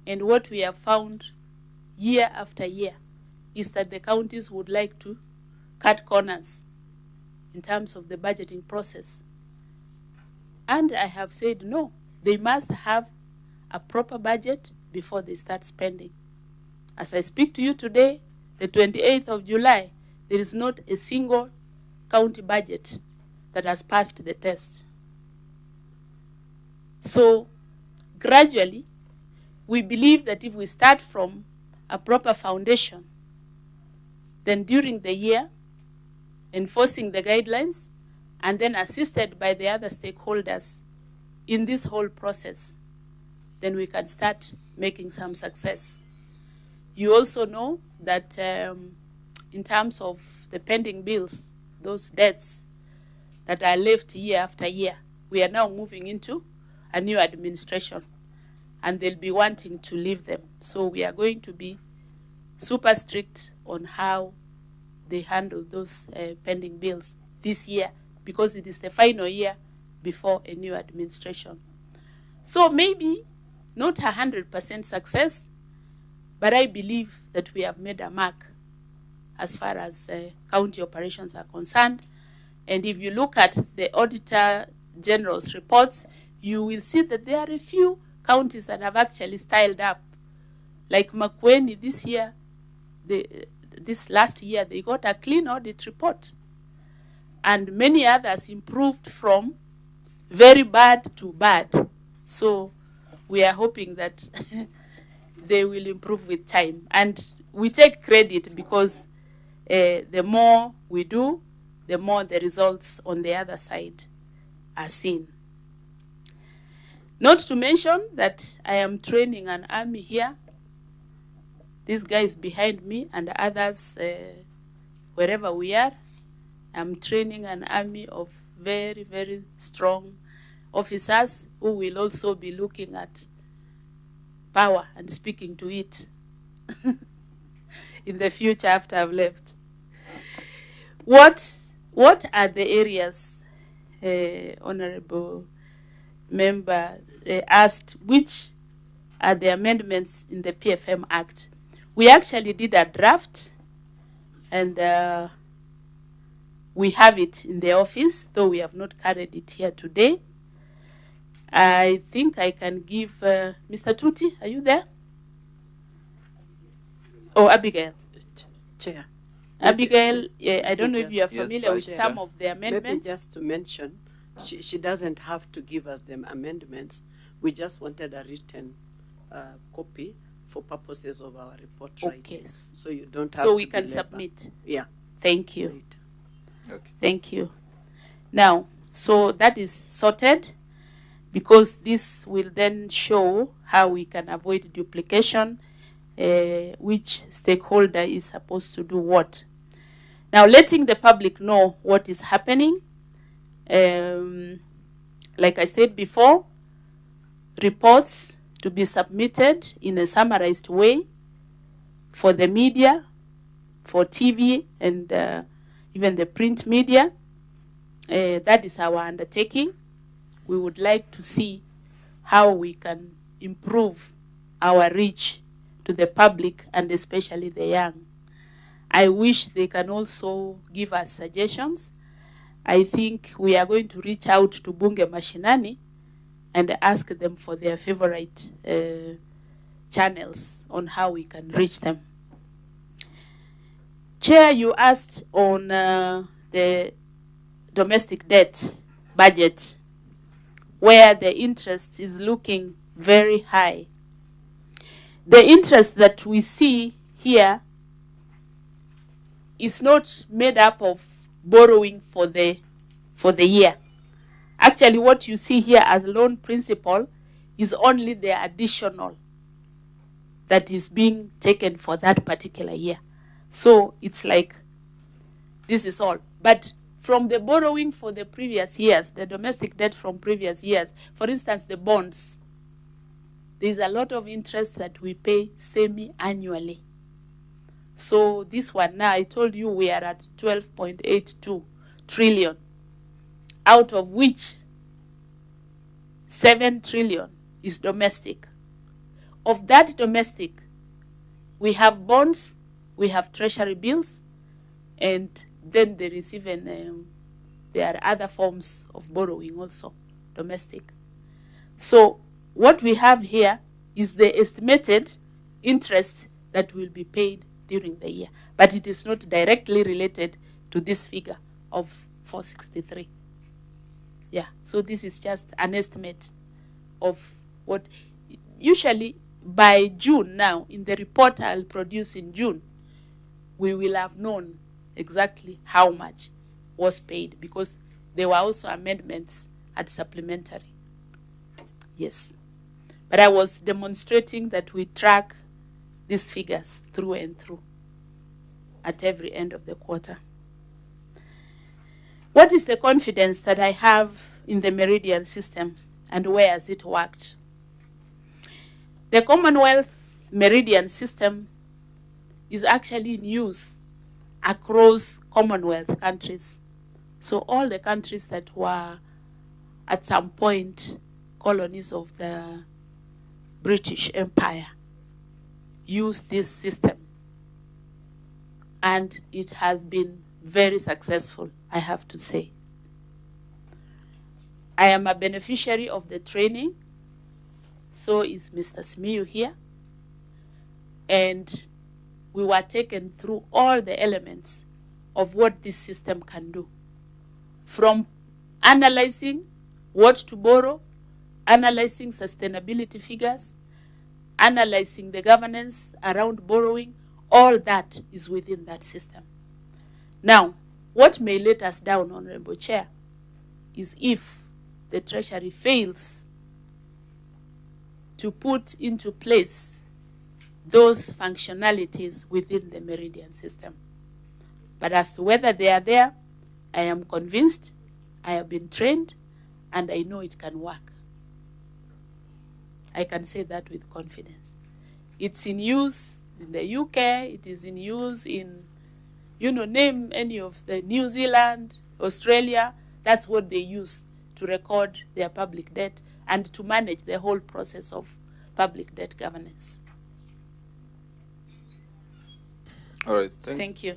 And what we have found year after year is that the counties would like to cut corners in terms of the budgeting process. And I have said no, they must have a proper budget before they start spending. As I speak to you today, the 28th of July, there is not a single county budget that has passed the test. So gradually, we believe that if we start from a proper foundation, then during the year, enforcing the guidelines, and then assisted by the other stakeholders in this whole process, then we can start making some success. You also know that in terms of the pending bills, those debts that are left year after year, we are now moving into a new administration, and they'll be wanting to leave them. So we are going to be super strict on how they handle those pending bills this year, because it is the final year before a new administration. So maybe not 100% success, but I believe that we have made a mark as far as county operations are concerned. And if you look at the Auditor General's reports, you will see that there are a few counties that have actually styled up. Like Makueni this year, this last year, they got a clean audit report. And many others improved from very bad to bad. So we are hoping that they will improve with time. And we take credit because the more we do, the more the results on the other side are seen. Not to mention that I am training an army here. This guy is behind me, and others, wherever we are, I'm training an army of very, very strong officers who will also be looking at power and speaking to it in the future after I've left. What are the areas, Honorable Member asked, which are the amendments in the PFM Act? We actually did a draft, and we have it in the office, though we have not carried it here today. I think I can give Mr. Tuti, are you there? Oh, Abigail. Chair. Abigail, I don't know if you are familiar with some of the amendments. Maybe just to mention, she doesn't have to give us them amendments. We just wanted a written copy for purposes of our report writing. So you don't have so to we can belabor. submit. Yeah. Thank you. Right. Okay. Thank you. Now, so that is sorted, because this will then show how we can avoid duplication, which stakeholder is supposed to do what. Now, letting the public know what is happening. Like I said before, reports to be submitted in a summarized way for the media, for TV, and even the print media. That is our undertaking. We would like to see how we can improve our reach to the public, and especially the young. I wish they can also give us suggestions. I think we are going to reach out to Bunge Mashinani and ask them for their favorite channels on how we can reach them. Chair, you asked on the domestic debt budget, where the interest is looking very high. The interest that we see here is not made up of borrowing for the year. Actually, what you see here as loan principal is only the additional that is being taken for that particular year. So it's like this is all. But from the borrowing for the previous years, the domestic debt from previous years, for instance, the bonds, there's a lot of interest that we pay semi-annually. So this one now, I told you we are at 12.82 trillion, out of which 7 trillion is domestic. Of that domestic, we have bonds, we have treasury bills, and then there is even, there are other forms of borrowing also, domestic. So what we have here is the estimated interest that will be paid during the year, but it is not directly related to this figure of 463. Yeah, so this is just an estimate of what, usually by June now, in the report I'll produce in June, we will have known exactly how much was paid, because there were also amendments at supplementary. Yes. But I was demonstrating that we track these figures through and through at every end of the quarter. What is the confidence that I have in the Meridian system, and where has it worked? The Commonwealth Meridian system is actually in use across Commonwealth countries. So all the countries that were at some point colonies of the British Empire use this system. And it has been very successful, I have to say. I am a beneficiary of the training. So is Mr. Simiyu here. And we were taken through all the elements of what this system can do. From analyzing what to borrow, analyzing sustainability figures, analyzing the governance around borrowing, all that is within that system. Now, what may let us down, Honorable Chair, is if the Treasury fails to put into place those functionalities within the Meridian system. But as to whether they are there, I am convinced, I have been trained, and I know it can work. I can say that with confidence. It's in use in the UK, it is in use in, name any of the New Zealand, Australia. That's what they use to record their public debt and to manage the whole process of public debt governance. All right, thank you.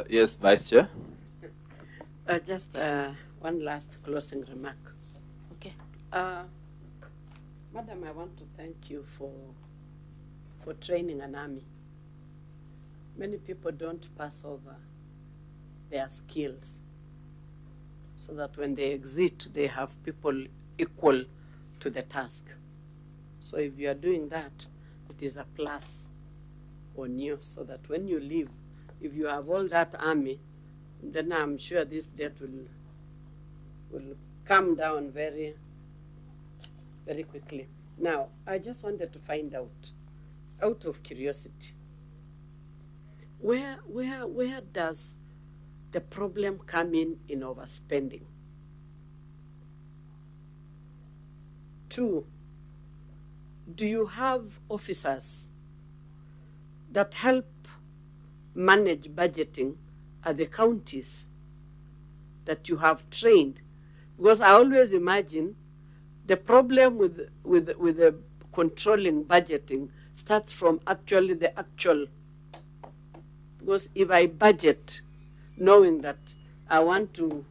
Yes, Vice Chair. Just one last closing remark. Okay. Madam, I want to thank you for training an army. Many people don't pass over their skills so that when they exit, they have people equal to the task. So if you are doing that, it is a plus on you, so that when you leave, if you have all that army, then I'm sure this debt will come down very, very quickly. Now, I just wanted to find out of curiosity, where does the problem come in overspending? 2, do you have officers that help manage budgeting at the counties that you have trained? Because I always imagine the problem with the controlling budgeting starts from actually the actual. Because if I budget knowing that I want to,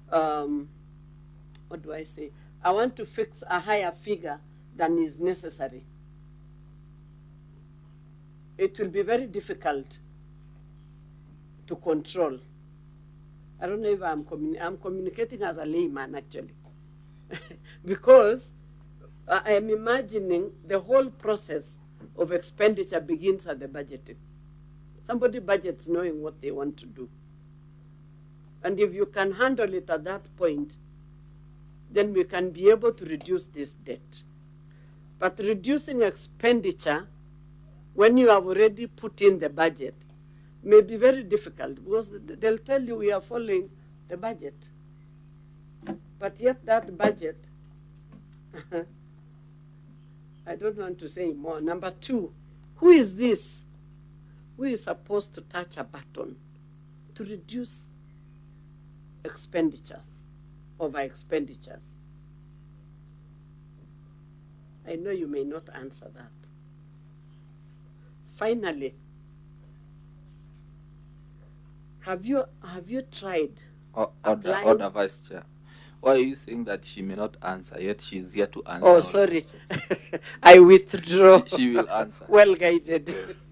what do I say? I want to fix a higher figure than is necessary, it will be very difficult to control. I don't know if I'm communicating as a layman, actually. Because I am imagining the whole process of expenditure begins at the budgeting. Somebody budgets knowing what they want to do. And if you can handle it at that point, then we can be able to reduce this debt. But reducing expenditure when you have already put in the budget may be very difficult, because they'll tell you we are following the budget. But yet that budget, I don't want to say more. Number two, who is this? Who is supposed to touch a button to reduce expenditures, over expenditures? I know you may not answer that. Finally, have you tried applying? Order, Vice Chair. Why are you saying that she may not answer, yet she's here to answer? Oh, sorry. I withdraw. She will answer. Well guided. Yes.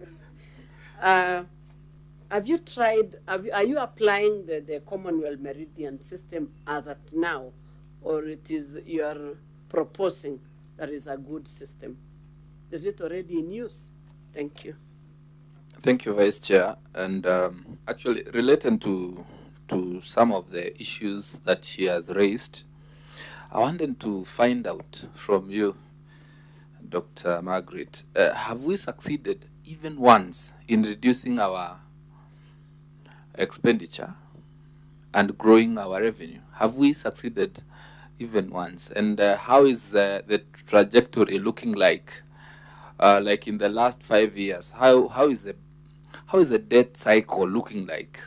Have you tried, are you applying the Commonwealth Meridian system as at now, or it is you are proposing that is a good system? Is it already in use? Thank you. Thank you, Vice Chair. And actually, related to some of the issues that she has raised, I wanted to find out from you, Dr. Margaret, have we succeeded even once in reducing our expenditure and growing our revenue? Have we succeeded even once? And how is the trajectory looking like in the last 5 years? How is the debt cycle looking like?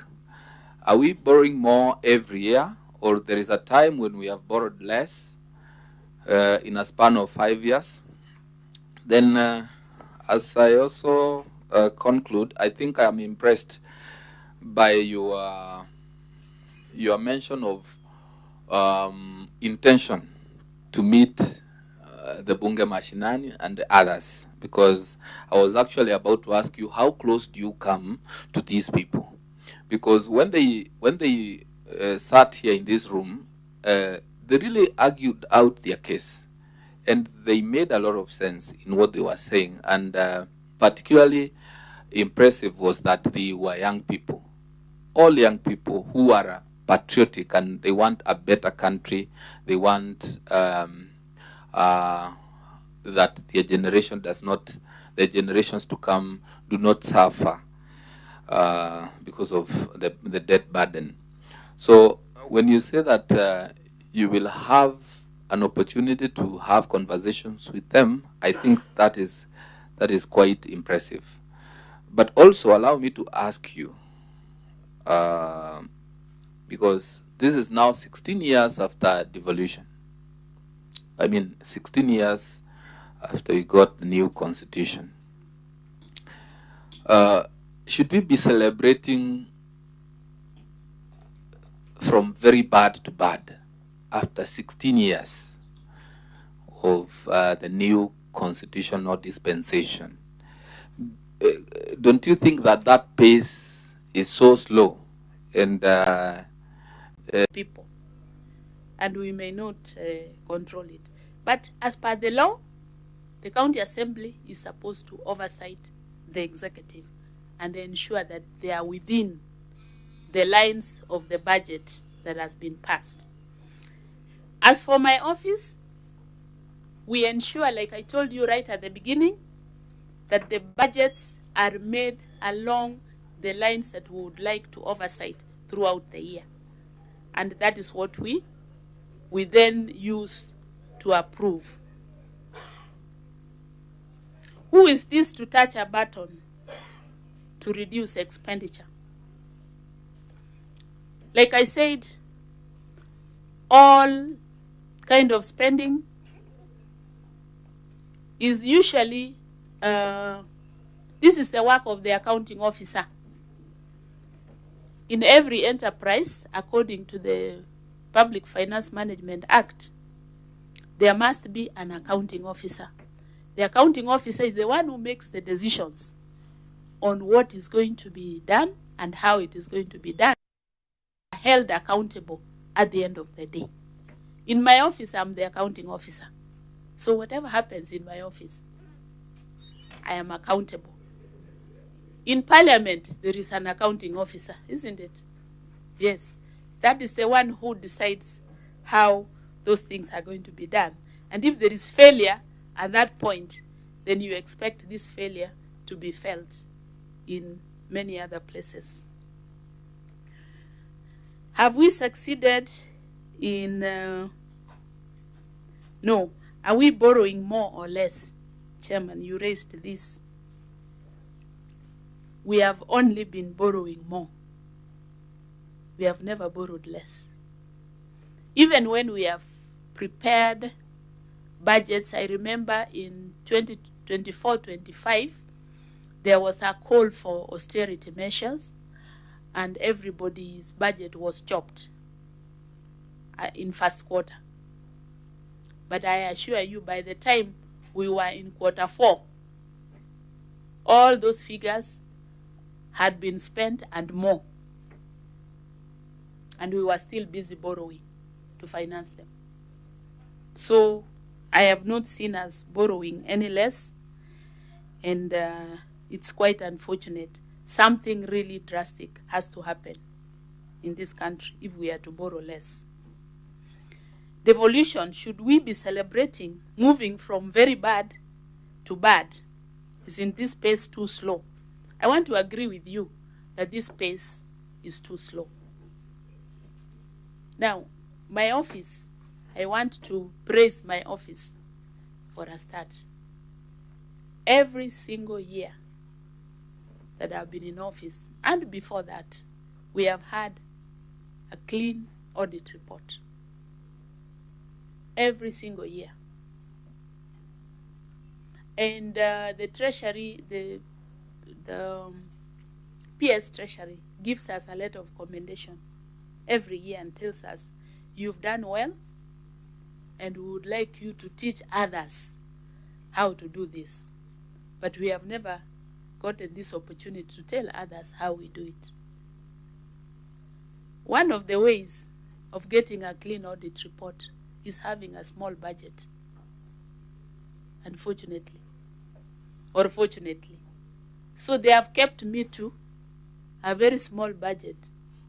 Are we borrowing more every year, or there is a time when we have borrowed less in a span of 5 years? Then, as I also conclude, I think I am impressed by your mention of intention to meet the Bunge Mashinani and the others, because I was actually about to ask you, how close do you come to these people? Because when they sat here in this room, they really argued out their case, and they made a lot of sense in what they were saying. And particularly impressive was that they were young people, all young people who are patriotic, and they want a better country. They want that their generation the generations to come do not suffer because of the debt burden. So when you say that you will have an opportunity to have conversations with them, I think that is quite impressive. But also allow me to ask you, because this is now 16 years after devolution. I mean, 16 years after we got the new constitution. Should we be celebrating from very bad to bad after 16 years of the new constitutional dispensation? Don't you think that pace is so slow? And people, and we may not control it. But as per the law, the county assembly is supposed to oversight the executive and ensure that they are within the lines of the budget that has been passed. As for my office, we ensure, like I told you right at the beginning, that the budgets are made along the lines that we would like to oversight throughout the year. And that is what we then use to approve. Who is this to touch a button to reduce expenditure? Like I said, all kind of spending is usually, this is the work of the accounting officer. In every enterprise, according to the Public Finance Management Act, there must be an accounting officer. The accounting officer is the one who makes the decisions on what is going to be done and how it is going to be done, held accountable at the end of the day. In my office, I'm the accounting officer. So whatever happens in my office, I am accountable. In Parliament, there is an accounting officer, isn't it? Yes. that is the one who decides how those things are going to be done. And if there is failure at that point, then you expect this failure to be felt in many other places. Have we succeeded in... no. Are we borrowing more or less? Chairman, you raised this. We have only been borrowing more. We have never borrowed less. Even when we have prepared budgets, I remember in 2024-25, there was a call for austerity measures, and everybody's budget was chopped in first quarter. But I assure you, by the time we were in quarter 4, all those figures had been spent and more. And we were still busy borrowing to finance them. So I have not seen us borrowing any less, and it's quite unfortunate. Something really drastic has to happen in this country if we are to borrow less. Devolution, should we be celebrating moving from very bad to bad? Isn't this pace too slow? I want to agree with you that this pace is too slow. Now, my office, I want to praise my office for a start. Every single year that I've been in office, and before that, we have had a clean audit report. Every single year. And the Treasury, the PS Treasury gives us a letter of commendation every year and tells us, you've done well, and we would like you to teach others how to do this. But we have never gotten this opportunity to tell others how we do it. One of the ways of getting a clean audit report is having a small budget, unfortunately, or fortunately. So they have kept me to a very small budget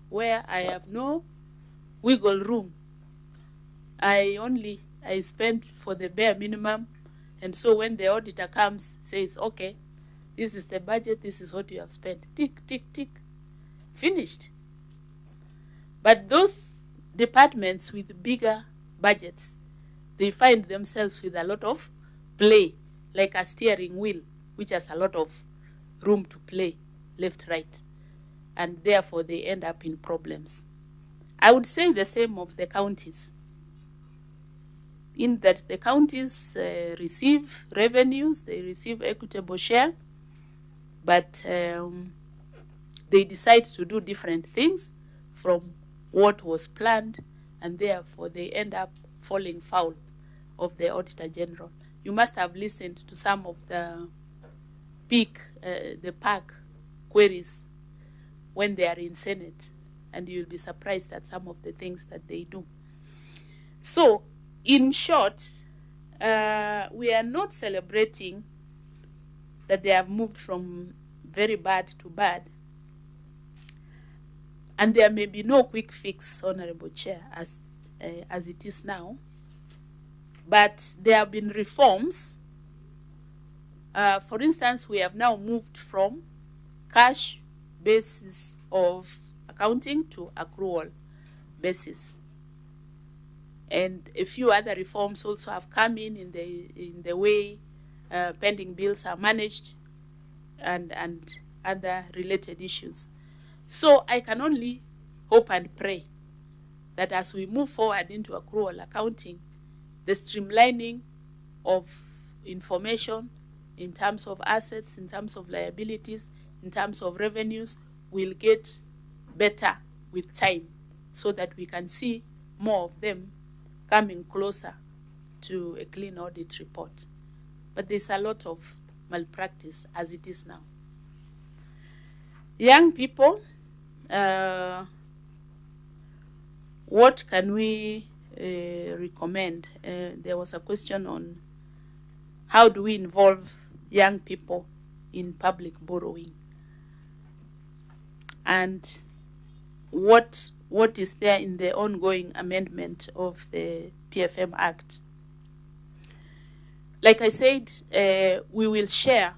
where I have no wiggle room. I spend for the bare minimum, and so when the auditor comes, says, okay, this is the budget, this is what you have spent, tick, tick, tick, finished. But those departments with bigger budgets, they find themselves with a lot of play, like a steering wheel, which has a lot of room to play, left, right, and therefore they end up in problems. I would say the same of the counties, in that the counties receive revenues, they receive equitable share, but they decide to do different things from what was planned, and therefore they end up falling foul of the Auditor General. You must have listened to some of the PAC queries when they are in Senate, and you'll be surprised at some of the things that they do. So, in short, we are not celebrating that they have moved from very bad to bad. And there may be no quick fix, Honorable Chair, as it is now. But there have been reforms. For instance, we have now moved from cash basis of accounting to accrual basis. And a few other reforms also have come in the way pending bills are managed and other related issues. So I can only hope and pray that as we move forward into accrual accounting, the streamlining of information in terms of assets, in terms of liabilities, in terms of revenues will get better with time, so that we can see more of them coming closer to a clean audit report. But there's a lot of malpractice as it is now. Young people, what can we recommend? There was a question on how do we involve young people in public borrowing, and what what is there in the ongoing amendment of the PFM Act. Like I said, we will share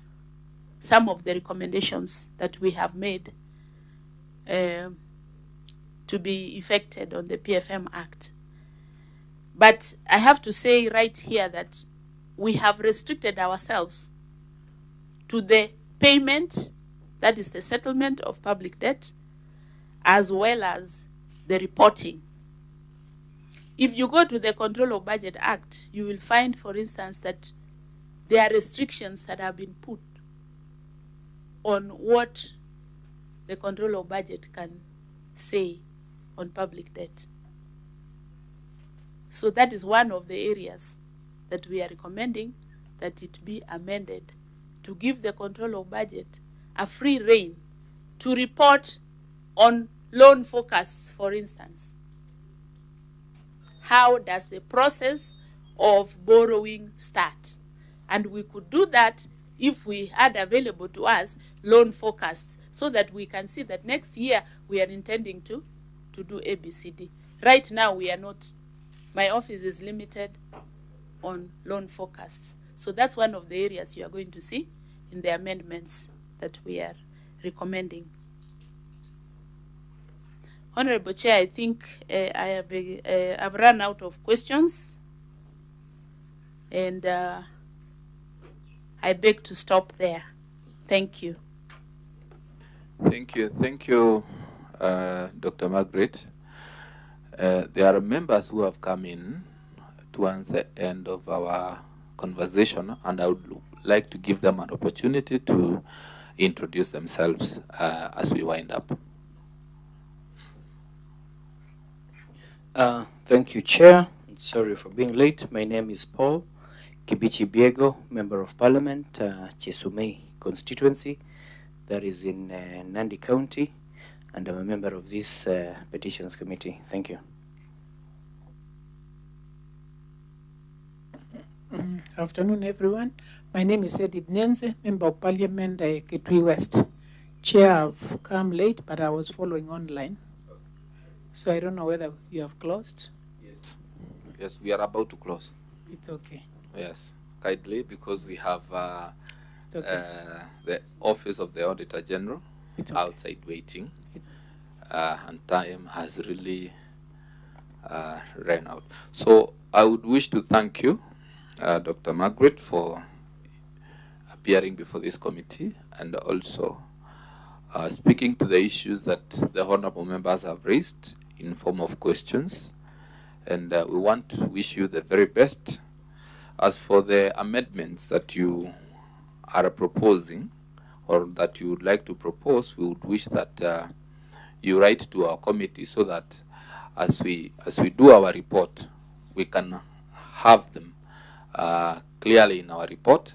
some of the recommendations that we have made to be effected on the PFM Act. But I have to say right here that we have restricted ourselves to the payment, that is the settlement of public debt, as well as the reporting. If you go to the Control of Budget Act, you will find, for instance, that there are restrictions that have been put on what the Control of Budget can say on public debt. So that is one of the areas that we are recommending that it be amended to give the Control of Budget a free rein to report on loan forecasts, for instance. How does the process of borrowing start? And we could do that if we had available to us loan forecasts so that we can see that next year we are intending to do ABCD. Right now we are not. My office is limited on loan forecasts. So that's one of the areas you are going to see in the amendments that we are recommending. Honorable Chair, I think I've run out of questions, and I beg to stop there. Thank you. Thank you. Thank you, Dr. Margaret. There are members who have come in towards the end of our conversation, and I would like to give them an opportunity to introduce themselves as we wind up. Thank you, Chair. Sorry for being late. My name is Paul Kibichi Biego, Member of Parliament, Chesumei constituency, that is in Nandi County, and I'm a member of this Petitions Committee. Thank you. Afternoon, everyone. My name is Edith Nyenze, Member of Parliament, Kitui West. Chair, I've come late, but I was following online. So I don't know whether you have closed. Yes. Yes, we are about to close. It's okay. Yes, kindly, because we have okay. The Office of the Auditor General okay. outside waiting, and time has really ran out. So I would wish to thank you, Dr. Margaret, for appearing before this committee and also speaking to the issues that the honorable members have raised in form of questions. And we want to wish you the very best. As for the amendments that you are proposing or that you would like to propose, we would wish that you write to our committee so that as we do our report, we can have them clearly in our report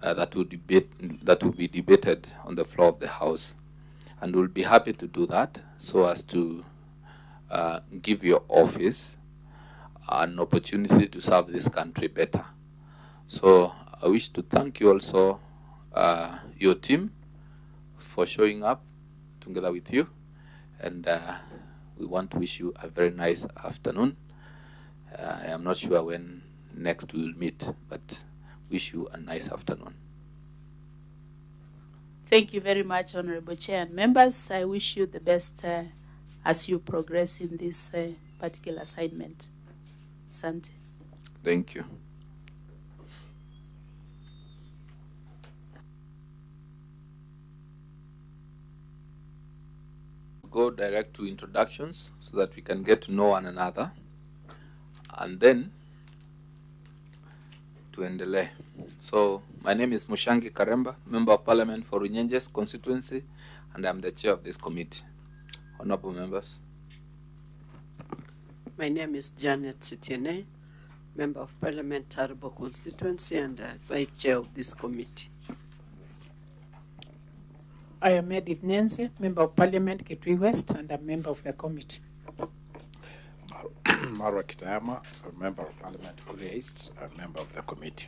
that will be debated on the floor of the House. And we'll be happy to do that so as to give your office an opportunity to serve this country better. So I wish to thank you also, your team, for showing up together with you. And we want to wish you a very nice afternoon. I am not sure when next we will meet, but wish you a nice afternoon. Thank you very much, Honorable Chair and members. I wish you the best as you progress in this particular assignment. Asante. Thank you. Go direct to introductions so that we can get to know one another, and then tuendelee. So my name is Mushangi Karemba, Member of Parliament for Runyenjes constituency, and I'm the chair of this committee. Honorable members. My name is Janet Sitiene, Member of Parliament, Tarbo constituency, and vice chair of this committee. I am Edith Nyenze, Member of Parliament, Kitui West, and a member of the committee. Marwa Kitayama, a Member of Parliament, Kuria East, a member of the committee.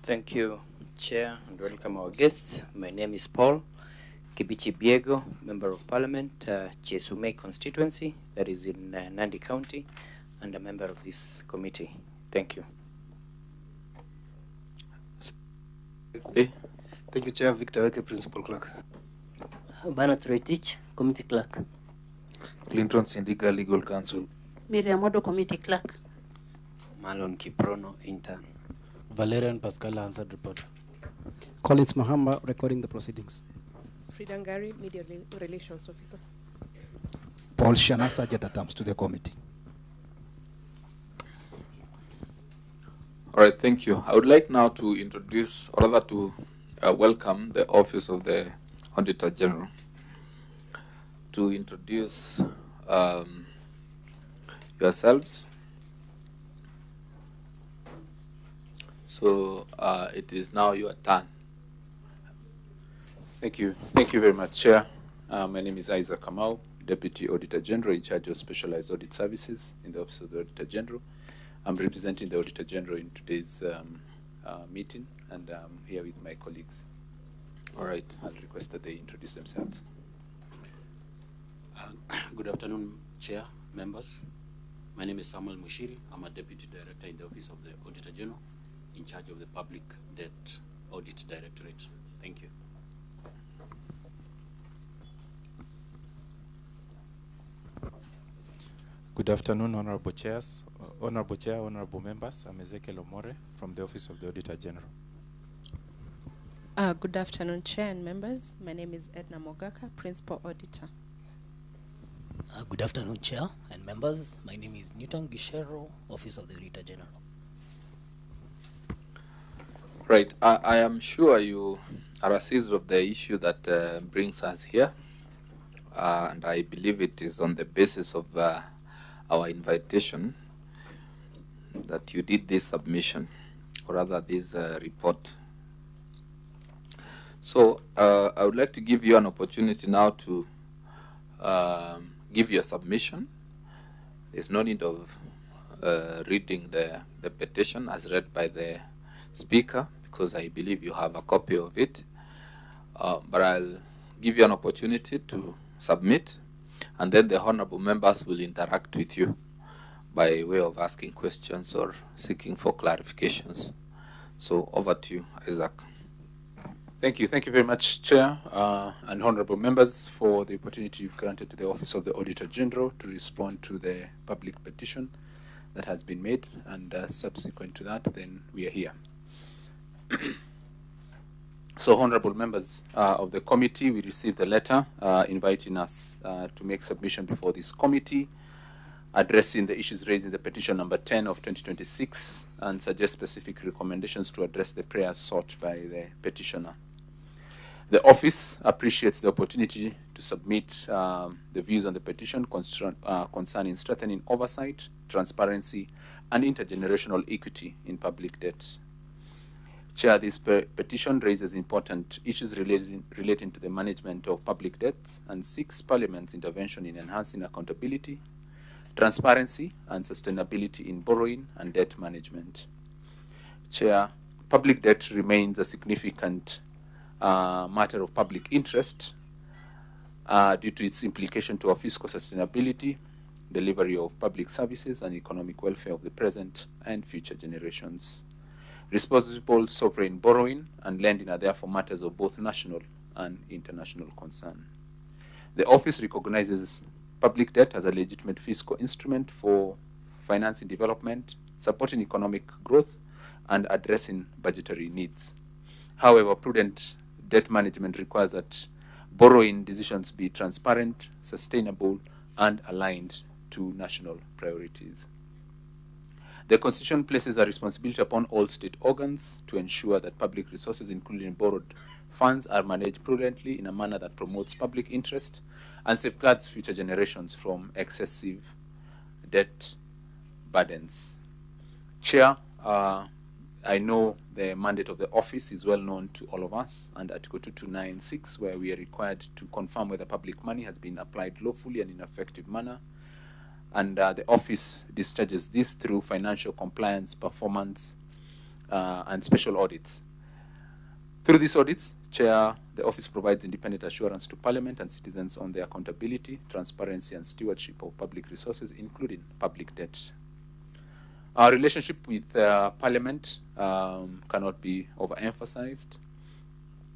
Thank you, Chair, and welcome our guests. My name is Paul Kibichi Biego, Member of Parliament, Chesume constituency, that is in Nandi County, and a member of this committee. Thank you. Thank you, Chair. Victor Weke, Principal Clerk. Bernard Retich, Committee Clerk. Clinton Sindiga, Legal Counsel. Miriam Modo, Committee Clerk. Marlon Kiprono, Intern. Valerian Pascal, Answered Reporter. Collins Mahamba, recording the proceedings. Frida Ngari, Media Relations Officer. Paul Shana, Sergeant at Arms to the committee. All right, thank you. I would like now to introduce, or rather to welcome the Office of the Auditor General to introduce yourselves. So it is now your turn. Thank you. Thank you very much, Chair. My name is Isaac Kamau, Deputy Auditor General in charge of Specialized Audit Services in the Office of the Auditor General. I'm representing the Auditor General in today's meeting, and I'm here with my colleagues. All right. I'll request that they introduce themselves. Good afternoon, Chair, members. My name is Samuel Mushiri. I'm a Deputy Director in the Office of the Auditor General in charge of the Public Debt Audit Directorate. Thank you. Good afternoon, Honorable Chairs, Honorable Chair, Honorable Members. I'm Ezekiel Omore from the Office of the Auditor General. Good afternoon, Chair and members. My name is Edna Mogaka, Principal Auditor. Good afternoon, Chair and members. My name is Newton Gishero, Office of the Auditor General. Right. I am sure you are assessed of the issue that brings us here, and I believe it is on the basis of our invitation that you did this submission, or rather this report. So I would like to give you an opportunity now to give your submission. There's no need of reading the petition as read by the speaker, because I believe you have a copy of it. But I'll give you an opportunity to submit, and then the honorable members will interact with you by way of asking questions or seeking for clarifications. So over to you, Isaac. Thank you. Thank you very much, Chair and honorable members, for the opportunity you've granted to the Office of the Auditor General to respond to the public petition that has been made, and subsequent to that, then we are here. So, honorable members of the committee, we received a letter inviting us to make submission before this committee, addressing the issues raised in the petition number 10 of 2026, and suggest specific recommendations to address the prayers sought by the petitioner. The office appreciates the opportunity to submit the views on the petition concerning strengthening oversight, transparency, and intergenerational equity in public debt. Chair, this petition raises important issues relating to the management of public debts and seeks Parliament's intervention in enhancing accountability, transparency, and sustainability in borrowing and debt management. Chair, public debt remains a significant matter of public interest due to its implication to our fiscal sustainability, delivery of public services, and economic welfare of the present and future generations. Responsible sovereign borrowing and lending are therefore matters of both national and international concern. The office recognizes public debt as a legitimate fiscal instrument for financing development, supporting economic growth, and addressing budgetary needs. However, prudent debt management requires that borrowing decisions be transparent, sustainable, and aligned to national priorities. The Constitution places a responsibility upon all state organs to ensure that public resources, including borrowed funds, are managed prudently in a manner that promotes public interest and safeguards future generations from excessive debt burdens. Chair, I know the mandate of the office is well known to all of us, and Article 2296, where we are required to confirm whether public money has been applied lawfully and in an effective manner. And the office discharges this through financial compliance, performance, and special audits. Through these audits, Chair, the office provides independent assurance to Parliament and citizens on the accountability, transparency, and stewardship of public resources, including public debt. Our relationship with Parliament cannot be overemphasized.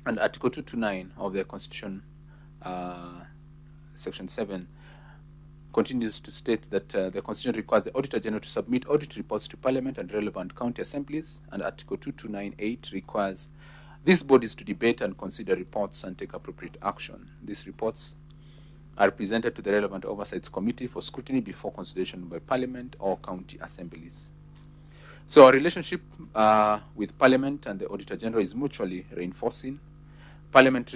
And Article 229 of the Constitution, Section 7, continues to state that the Constitution requires the Auditor General to submit audit reports to Parliament and relevant county assemblies, and Article 2298 requires these bodies to debate and consider reports and take appropriate action. These reports are presented to the relevant oversight committee for scrutiny before consideration by Parliament or county assemblies. So our relationship with Parliament and the Auditor General is mutually reinforcing. Parliament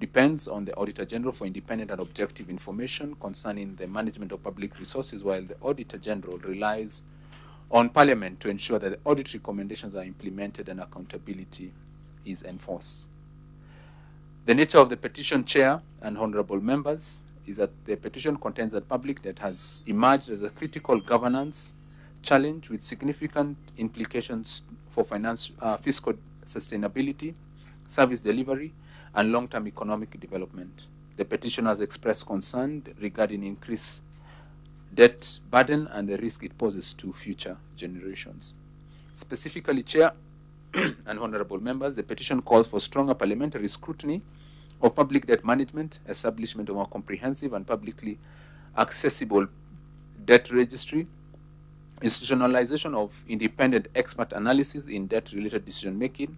depends on the Auditor General for independent and objective information concerning the management of public resources, while the Auditor General relies on Parliament to ensure that the audit recommendations are implemented and accountability is enforced. The nature of the petition, Chair and honorable members, is that the petition contends that public debt has emerged as a critical governance challenge with significant implications for fiscal sustainability, service delivery, and long-term economic development. The petition has expressed concern regarding increased debt burden and the risk it poses to future generations. Specifically, Chair and honorable members, the petition calls for stronger parliamentary scrutiny of public debt management, establishment of a comprehensive and publicly accessible debt registry, institutionalization of independent expert analysis in debt-related decision-making,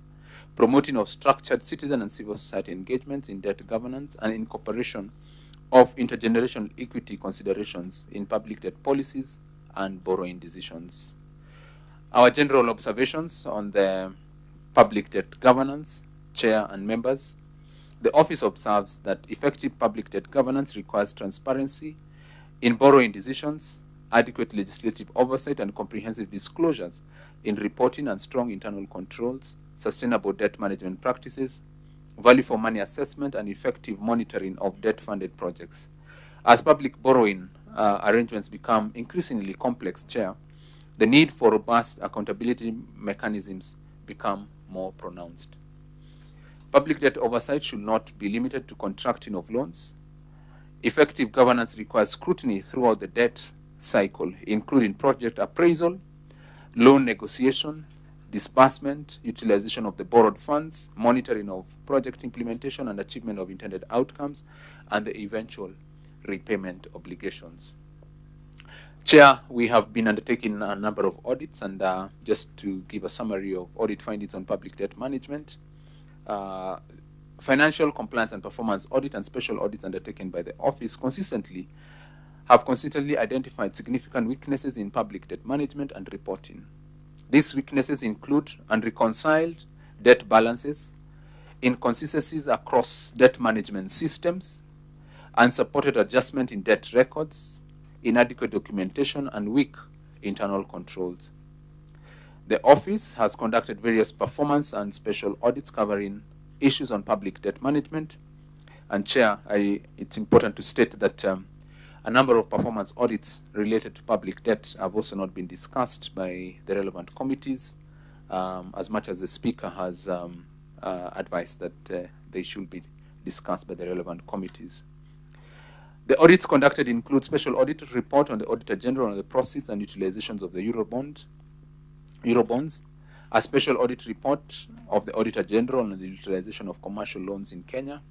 promoting of structured citizen and civil society engagements in debt governance, and incorporation of intergenerational equity considerations in public debt policies and borrowing decisions. Our general observations on the public debt governance, Chair and members. The office observes that effective public debt governance requires transparency in borrowing decisions, adequate legislative oversight and comprehensive disclosures in reporting and strong internal controls, sustainable debt management practices, value for money assessment, and effective monitoring of debt-funded projects. As public borrowing arrangements become increasingly complex, Chair, the need for robust accountability mechanisms become more pronounced. Public debt oversight should not be limited to contracting of loans. Effective governance requires scrutiny throughout the debt cycle, including project appraisal, loan negotiation, disbursement, utilization of the borrowed funds, monitoring of project implementation and achievement of intended outcomes, and the eventual repayment obligations. Chair, we have been undertaking a number of audits, and just to give a summary of audit findings on public debt management, financial compliance and performance audit and special audits undertaken by the office have consistently identified significant weaknesses in public debt management and reporting. These weaknesses include unreconciled debt balances, inconsistencies across debt management systems, unsupported adjustment in debt records, inadequate documentation, and weak internal controls. The office has conducted various performance and special audits covering issues on public debt management. And Chair, it's important to state that a number of performance audits related to public debt have also not been discussed by the relevant committees, as much as the Speaker has advised that they should be discussed by the relevant committees. The audits conducted include special audit report on the Auditor General on the proceeds and utilizations of the Eurobonds, a special audit report of the Auditor General on the utilization of commercial loans in Kenya,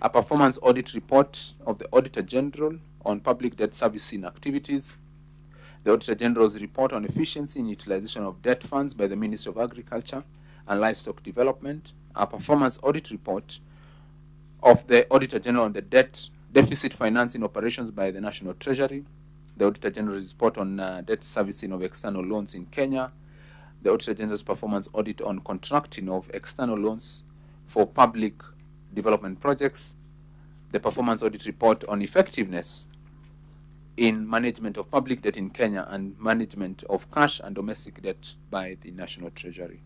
a performance audit report of the Auditor General on public debt servicing activities, the Auditor General's report on efficiency in utilization of debt funds by the Ministry of Agriculture and Livestock Development, a performance audit report of the Auditor General on the deficit financing operations by the National Treasury, the Auditor General's report on debt servicing of external loans in Kenya, the Auditor General's performance audit on contracting of external loans for public development projects, the performance audit report on effectiveness in management of public debt in Kenya and management of cash and domestic debt by the National Treasury.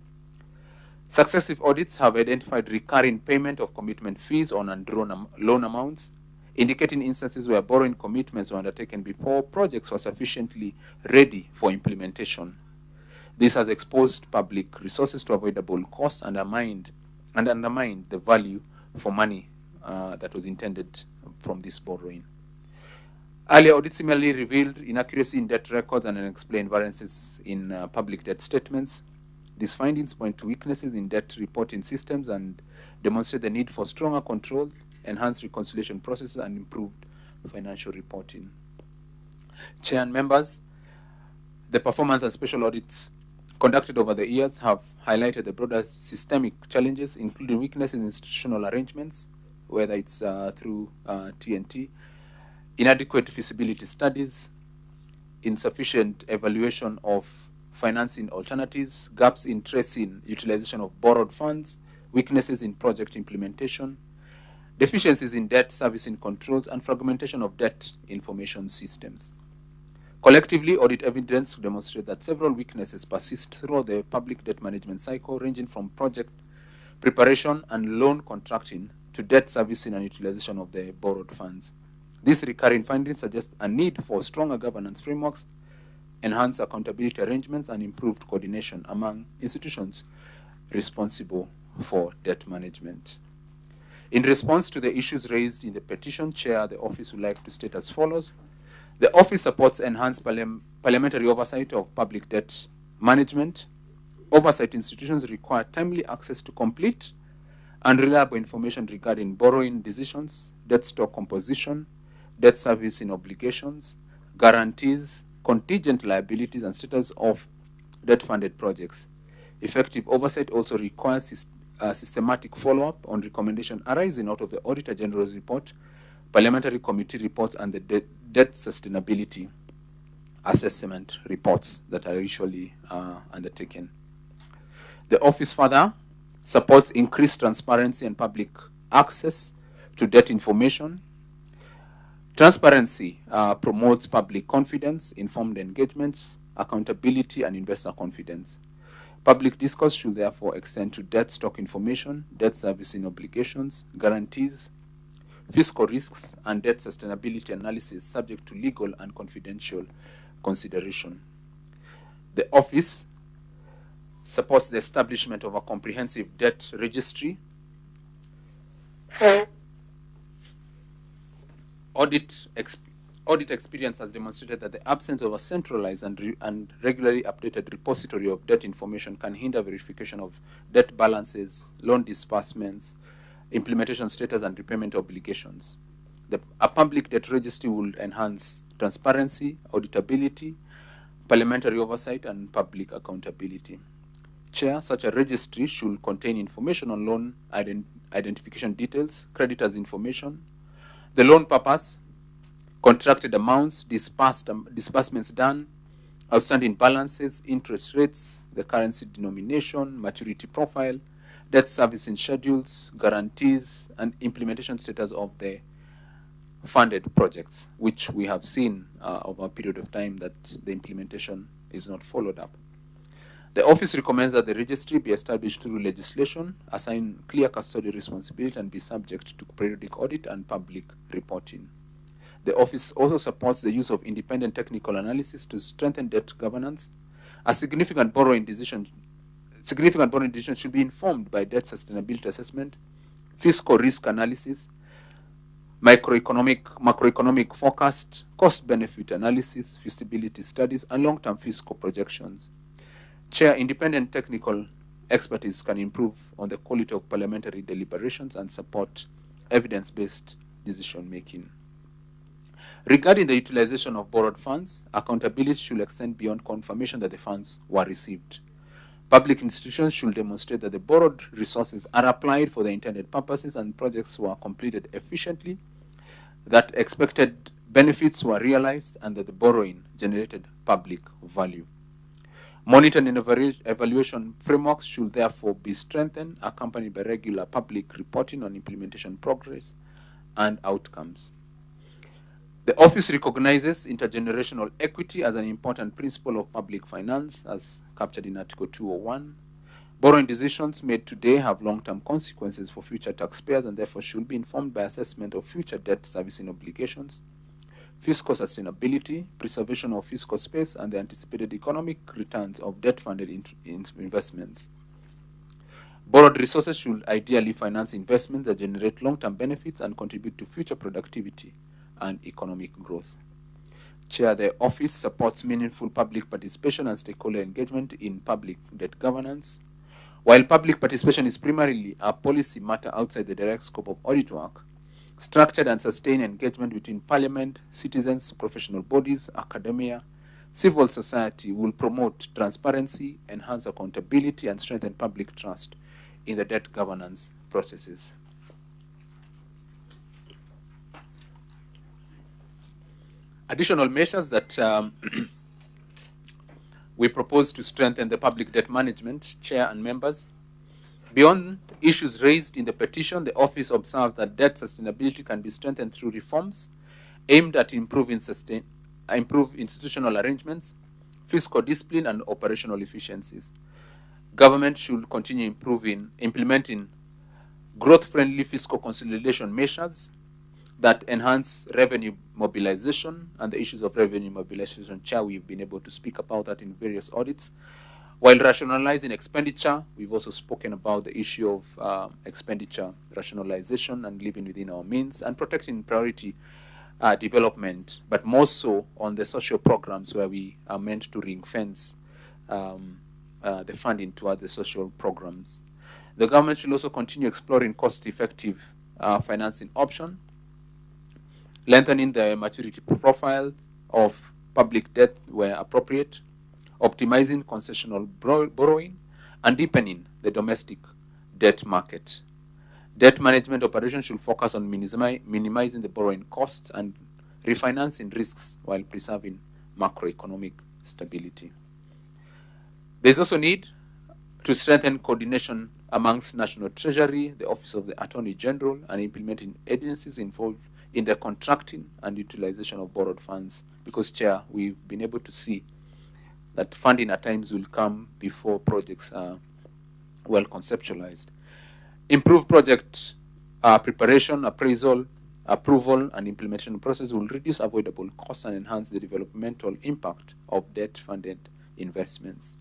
Successive audits have identified recurring payment of commitment fees on undrawn loan amounts, indicating instances where borrowing commitments were undertaken before projects were sufficiently ready for implementation. This has exposed public resources to avoidable costs, undermined and undermine the value for money that was intended from this borrowing. Earlier audits similarly revealed inaccuracy in debt records and unexplained variances in public debt statements. These findings point to weaknesses in debt reporting systems and demonstrate the need for stronger control, enhanced reconciliation processes, and improved financial reporting. Chair and members, the performance and special audits conducted over the years have highlighted the broader systemic challenges, including weaknesses in institutional arrangements, whether it's through TNT, inadequate feasibility studies, insufficient evaluation of financing alternatives, gaps in tracing utilization of borrowed funds, weaknesses in project implementation, deficiencies in debt servicing controls, and fragmentation of debt information systems. Collectively, audit evidence demonstrate that several weaknesses persist throughout the public debt management cycle, ranging from project preparation and loan contracting to debt servicing and utilization of the borrowed funds. These recurring findings suggest a need for stronger governance frameworks, enhanced accountability arrangements, and improved coordination among institutions responsible for debt management. In response to the issues raised in the petition, Chair, the office would like to state as follows. The office supports enhanced parliamentary oversight of public debt management. Oversight institutions require timely access to complete and reliable information regarding borrowing decisions, debt stock composition, debt servicing obligations, guarantees, contingent liabilities, and status of debt-funded projects. Effective oversight also requires systematic follow-up on recommendation arising out of the Auditor General's report, parliamentary committee reports, and the debt sustainability assessment reports that are usually undertaken. The office further supports increased transparency and public access to debt information. Transparency promotes public confidence, informed engagements, accountability, and investor confidence. Public discourse should therefore extend to debt stock information, debt servicing obligations, guarantees, fiscal risks, and debt sustainability analysis subject to legal and confidential consideration. The office supports the establishment of a comprehensive debt registry. Audit experience has demonstrated that the absence of a centralized and regularly updated repository of debt information can hinder verification of debt balances, loan disbursements, implementation status, and repayment obligations. A public debt registry will enhance transparency, auditability, parliamentary oversight, and public accountability. Chair, such a registry should contain information on loan identification details, creditors' information, the loan purpose, contracted amounts, disbursements done, outstanding balances, interest rates, the currency denomination, maturity profile, debt servicing schedules, guarantees, and implementation status of the funded projects, which we have seen over a period of time that the implementation is not followed up. The office recommends that the registry be established through legislation, assign clear custodial responsibility, and be subject to periodic audit and public reporting. The office also supports the use of independent technical analysis to strengthen debt governance. A significant borrowing decision should be informed by debt sustainability assessment, fiscal risk analysis, macroeconomic forecast, cost-benefit analysis, feasibility studies, and long-term fiscal projections. Chair, independent technical expertise can improve on the quality of parliamentary deliberations and support evidence-based decision-making. Regarding the utilization of borrowed funds, accountability should extend beyond confirmation that the funds were received. Public institutions should demonstrate that the borrowed resources are applied for the intended purposes and projects were completed efficiently, that expected benefits were realized, and that the borrowing generated public value. Monitoring and evaluation frameworks should therefore be strengthened, accompanied by regular public reporting on implementation progress and outcomes. The office recognizes intergenerational equity as an important principle of public finance, as captured in Article 201. Borrowing decisions made today have long-term consequences for future taxpayers and therefore should be informed by assessment of future debt servicing obligations, fiscal sustainability, preservation of fiscal space, and the anticipated economic returns of debt-funded investments. Borrowed resources should ideally finance investments that generate long-term benefits and contribute to future productivity and economic growth. Chair, the office supports meaningful public participation and stakeholder engagement in public debt governance. While public participation is primarily a policy matter outside the direct scope of audit work, structured and sustained engagement between Parliament, citizens, professional bodies, academia, civil society will promote transparency, enhance accountability, and strengthen public trust in the debt governance processes. Additional measures that we propose to strengthen the public debt management, Chair and members. Beyond issues raised in the petition, the office observes that debt sustainability can be strengthened through reforms aimed at improve institutional arrangements, fiscal discipline, and operational efficiencies. Government should continue implementing growth-friendly fiscal consolidation measures that enhance revenue mobilization, and the issues of revenue mobilization, Chair, we've been able to speak about that in various audits. While rationalizing expenditure, we've also spoken about the issue of expenditure rationalization and living within our means, and protecting priority development, but more so on the social programs where we are meant to ring-fence the funding towards the social programs. The government should also continue exploring cost-effective financing options, lengthening the maturity profiles of public debt where appropriate, optimizing concessional borrowing, and deepening the domestic debt market. Debt management operations should focus on minimizing the borrowing costs and refinancing risks while preserving macroeconomic stability. There is also need to strengthen coordination amongst National Treasury, the Office of the Attorney General, and implementing agencies involved in the contracting and utilization of borrowed funds. Because, Chair, we've been able to see that funding at times will come before projects are well conceptualized. Improved project preparation, appraisal, approval, and implementation process will reduce avoidable costs and enhance the developmental impact of debt-funded investments.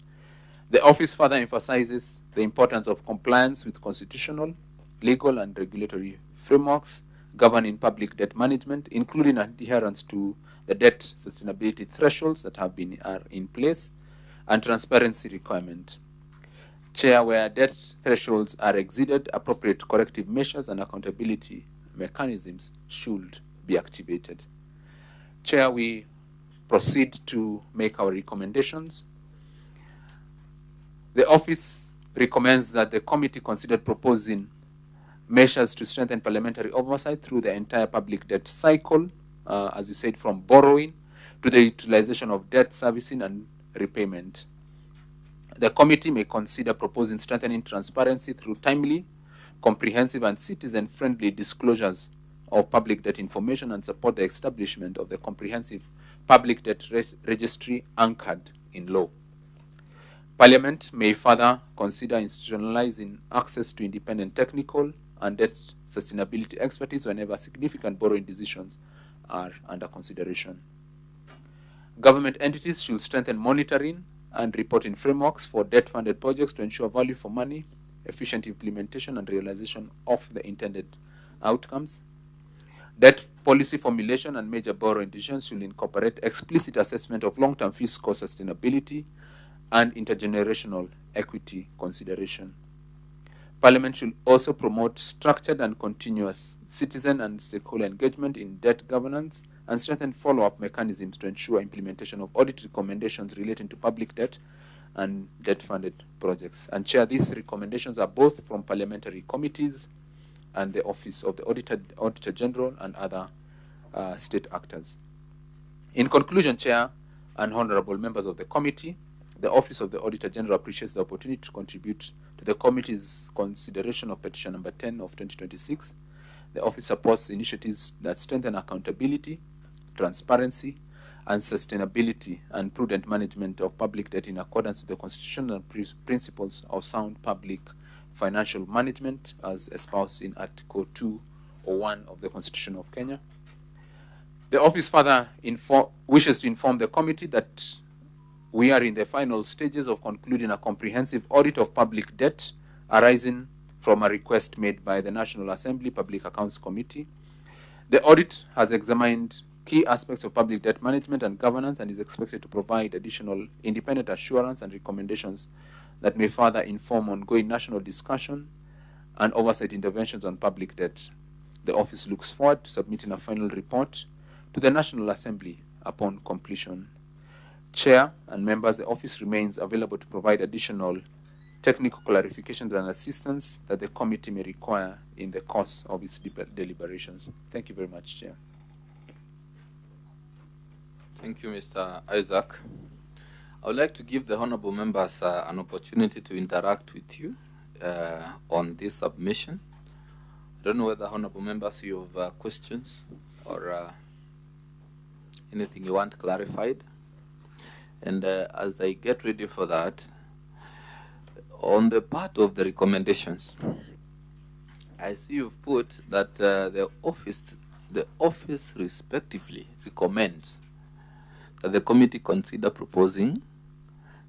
The office further emphasizes the importance of compliance with constitutional, legal, and regulatory frameworks governing public debt management, including adherence to the debt sustainability thresholds that are in place, and transparency requirement. Chair, where debt thresholds are exceeded, appropriate corrective measures and accountability mechanisms should be activated. Chair, we proceed to make our recommendations. The office recommends that the committee consider proposing measures to strengthen parliamentary oversight through the entire public debt cycle, as you said, from borrowing to the utilization of debt servicing and repayment. The committee may consider proposing strengthening transparency through timely, comprehensive, and citizen-friendly disclosures of public debt information, and support the establishment of the comprehensive public debt registry anchored in law. Parliament may further consider institutionalizing access to independent technical and debt sustainability expertise whenever significant borrowing decisions are under consideration. Government entities should strengthen monitoring and reporting frameworks for debt-funded projects to ensure value for money, efficient implementation, and realization of the intended outcomes. Debt policy formulation and major borrowing decisions should incorporate explicit assessment of long-term fiscal sustainability and intergenerational equity consideration. Parliament should also promote structured and continuous citizen and stakeholder engagement in debt governance and strengthen follow-up mechanisms to ensure implementation of audit recommendations relating to public debt and debt-funded projects. And Chair, these recommendations are both from parliamentary committees and the Office of the Auditor General and other state actors. In conclusion, Chair and honorable members of the committee, the Office of the Auditor General appreciates the opportunity to contribute to the committee's consideration of petition number 10 of 2026. The office supports initiatives that strengthen accountability, transparency, and sustainability and prudent management of public debt in accordance with the constitutional principles of sound public financial management as espoused in Article 201 of the Constitution of Kenya. The office further wishes to inform the committee that we are in the final stages of concluding a comprehensive audit of public debt arising from a request made by the National Assembly Public Accounts Committee. The audit has examined key aspects of public debt management and governance and is expected to provide additional independent assurance and recommendations that may further inform ongoing national discussion and oversight interventions on public debt. The office looks forward to submitting a final report to the National Assembly upon completion. Chair and members, the office remains available to provide additional technical clarifications and assistance that the committee may require in the course of its deliberations. Thank you very much, Chair. Thank you, Mr. Isaac. I would like to give the honorable members an opportunity to interact with you on this submission. I don't know whether honorable members you have questions or anything you want clarified. And as I get ready for that, on the part of the recommendations, I see you've put that the office respectively recommends that the committee consider proposing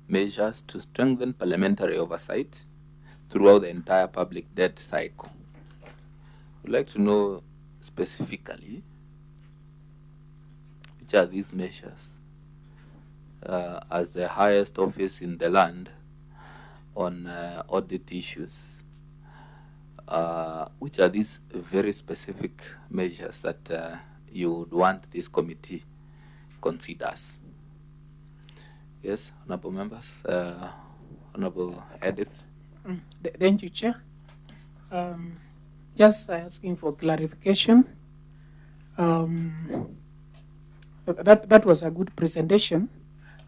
measures to strengthen parliamentary oversight throughout the entire public debt cycle. We'd like to know specifically which are these measures as the highest office in the land on audit issues. Which are these very specific measures that you would want this committee considers? Yes, honorable members. Honorable Edith. Thank you, Chair. Just asking for clarification. That was a good presentation.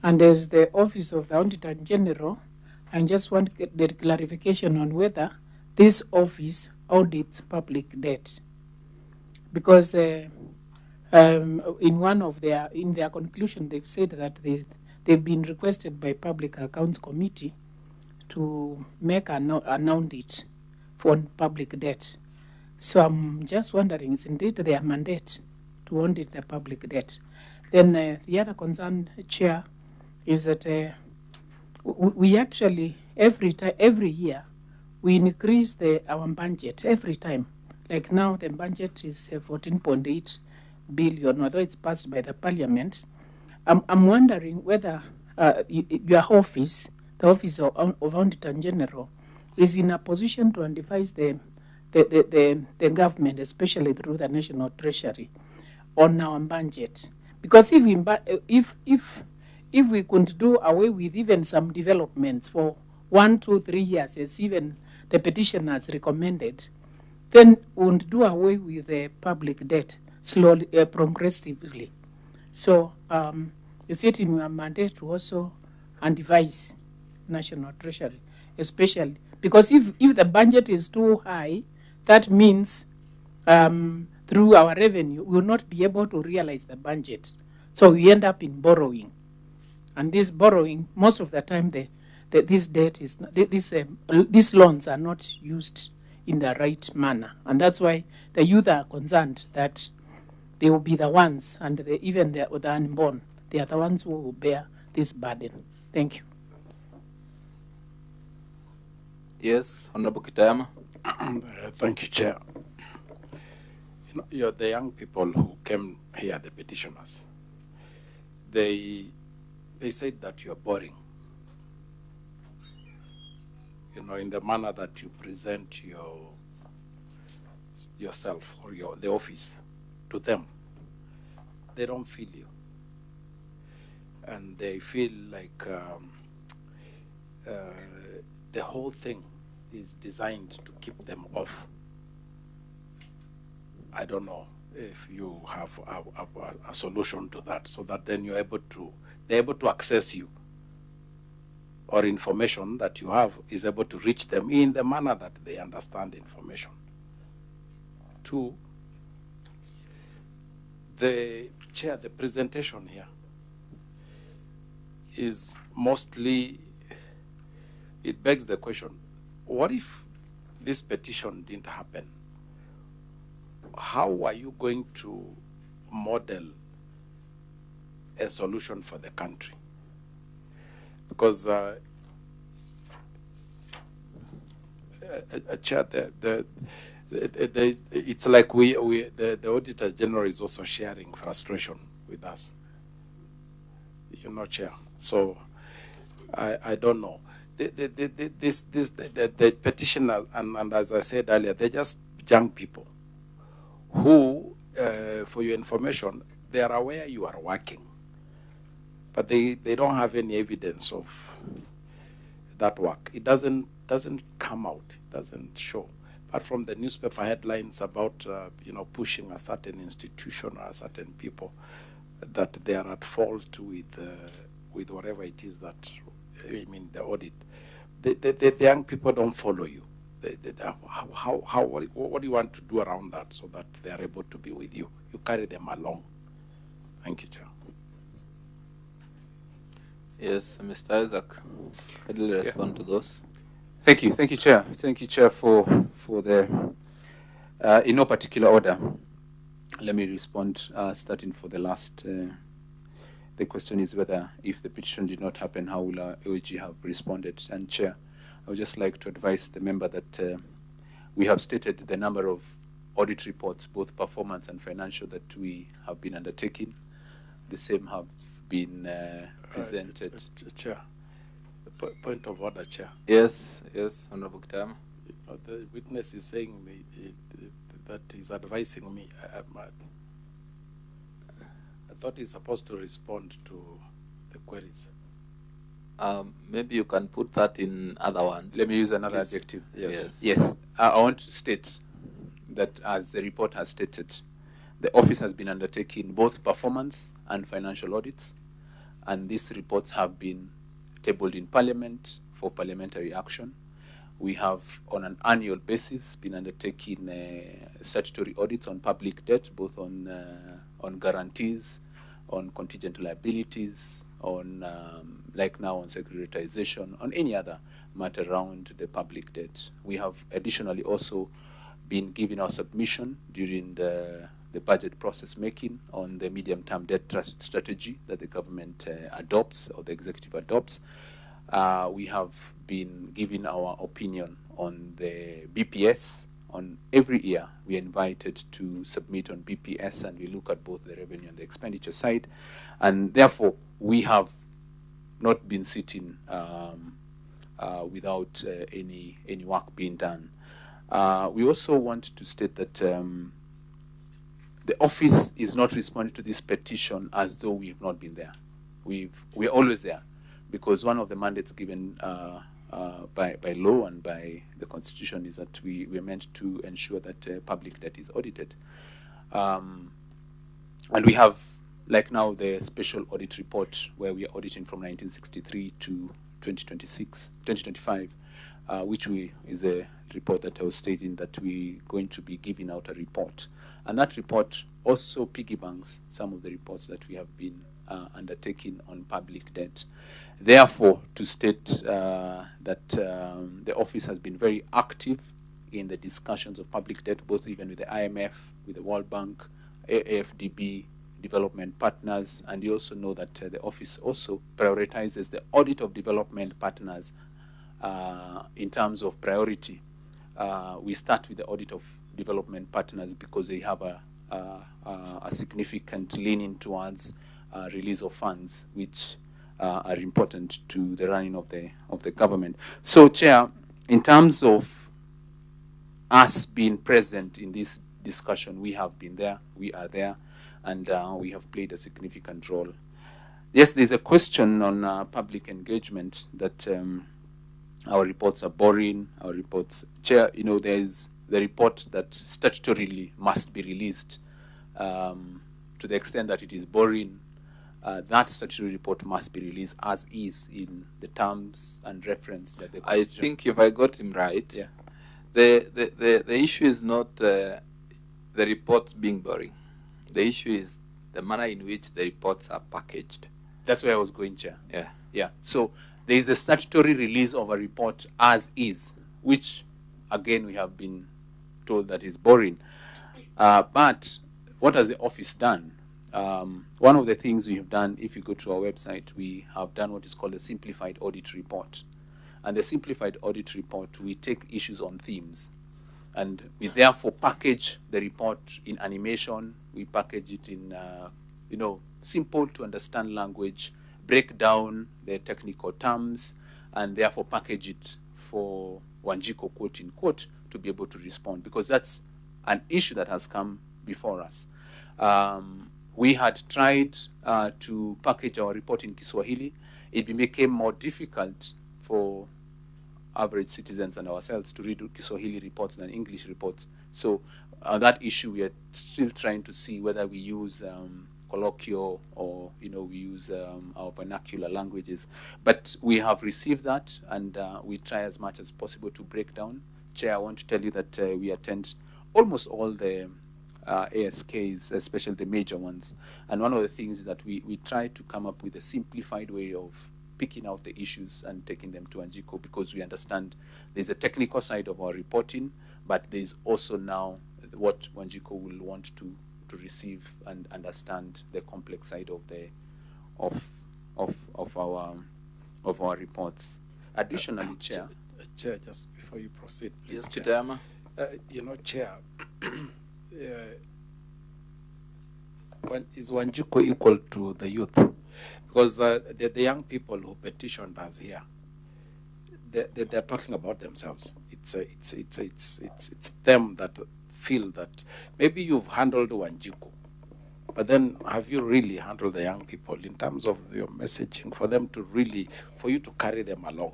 And as the Office of the Auditor General, I just want the clarification on whether this office audits public debt. Because in their conclusion, they've said that they've been requested by Public Accounts Committee to make an audit for public debt. So I'm just wondering, is indeed their mandate to audit the public debt? Then the other concern, Chair, is that we actually every year we increase our budget every time. Like now, the budget is 14.8 billion, although it's passed by the Parliament. I'm wondering whether your office, the Office of Auditor General, is in a position to advise the government, especially through the National Treasury, on our budget. Because if we could do away with even some developments for 1, 2, 3 years, as even the petitioners recommended, then we would do away with the public debt slowly, progressively. So is it in your mandate to also advise National Treasury, especially because if the budget is too high, that means through our revenue we will not be able to realize the budget. So we end up in borrowing. And this borrowing, most of the time, this debt is these loans are not used in the right manner, and that's why the youth are concerned that they will be the ones, and even the unborn, they are the ones who will bear this burden. Thank you. Yes, Honorable Kitayama. Thank you, Chair. You're the young people who came here, the petitioners. They said that you're boring. In the manner that you present yourself or the office to them. They don't feel you. And they feel like the whole thing is designed to keep them off. I don't know if you have a solution to that, so that then they're able to access you, or information that you have is able to reach them in the manner that they understand information. 2, the presentation here is mostly, it begs the question, what if this petition didn't happen? How are you going to model a solution for the country? Because Chair, it's like the Auditor General is also sharing frustration with us. You know, Chair. So I don't know. The petitioner, and as I said earlier, they're just young people who, for your information, they are aware you are working, but they don't have any evidence of that work. It doesn't come out, it doesn't show. Apart from the newspaper headlines about pushing a certain institution or a certain people, that they are at fault with whatever it is that, I mean, the audit. The young people don't follow you. What do you want to do around that so that they are able to be with you? You carry them along. Thank you, Chair. Yes, Mr. Isaac, can you respond to those? Thank you, Chair. Thank you, Chair, for the in no particular order. Let me respond, starting for the last. The question is whether, if the petition did not happen, how will our AOG have responded? And Chair, I would just like to advise the member that we have stated the number of audit reports, both performance and financial, that we have been undertaking. The same have been presented. Chair, point of order, Chair. Yes, Honorable Kitama. The witness is saying that he's advising me. I thought he's supposed to respond to the queries. Maybe you can put that in other ones. Let me use another Please. adjective. Yes. I want to state that, as the report has stated, the office has been undertaking both performance and financial audits, and these reports have been tabled in Parliament for parliamentary action. We have, on an annual basis, been undertaking statutory audits on public debt, both on guarantees, on contingent liabilities, on, like now, on securitization, on any other matter around the public debt. We have additionally also been giving our submission during the budget process making on the medium-term debt trust strategy that the government adopts, or the executive adopts. We have been giving our opinion on the BPS. On every year, we are invited to submit on BPS, and we look at both the revenue and the expenditure side. And therefore, we have not been sitting without any work being done. We also want to state that the office is not responding to this petition as though we have not been there. We're always there, because one of the mandates given by law and by the Constitution is that we are meant to ensure that public debt is audited. And we have, like now, the special audit report where we are auditing from 1963 to 2025, which is a report that I was stating that we're going to be giving out a report. And that report also piggybanks some of the reports that we have been undertaking on public debt. Therefore, to state that the office has been very active in the discussions of public debt, both even with the IMF, with the World Bank, AFDB, development partners, and you also know that the office also prioritizes the audit of development partners in terms of priority. We start with the audit of development partners because they have a significant leaning towards release of funds, which are important to the running of the government. So, Chair, in terms of us being present in this discussion, we have been there, we are there, and we have played a significant role. Yes, there's a question on public engagement that our reports are boring, our reports. Chair, there is the report that statutorily must be released. To the extent that it is boring, that statutory report must be released as is in the terms and reference that the I think if I got him right, yeah. The issue is not the reports being boring. The issue is the manner in which the reports are packaged. That's where I was going, Chair. Yeah. Yeah. So there is a statutory release of a report as is, which again we have been told that is boring. But what has the office done? One of the things we have done, if you go to our website, we have done what is called a simplified audit report. And the simplified audit report, we take issues on themes. And we therefore package the report in animation. We package it in, simple to understand language, break down the technical terms, and therefore package it for Wanjiko, quote in quote, to be able to respond, because that's an issue that has come before us. We had tried to package our report in Kiswahili. It became more difficult for average citizens and ourselves to read Kiswahili reports than English reports. So that issue, we are still trying to see whether we use colloquial or we use our vernacular languages. But we have received that, and we try as much as possible to break down. Chair, I want to tell you that we attend almost all the ASKs, especially the major ones. And one of the things is that we try to come up with a simplified way of picking out the issues and taking them to Wanjiko, because we understand there's a technical side of our reporting, but there's also now what Wanjiko will want to receive and understand the complex side of the of our reports. Additionally, Chair. Chair, just before you proceed, please. Yes, Chidama. Chair, is Wanjiko equal to the youth? Because the young people who petitioned us here, they're talking about themselves. It's them that feel that maybe you've handled Wanjiko, but then have you really handled the young people in terms of your messaging for them to really, for you to carry them along?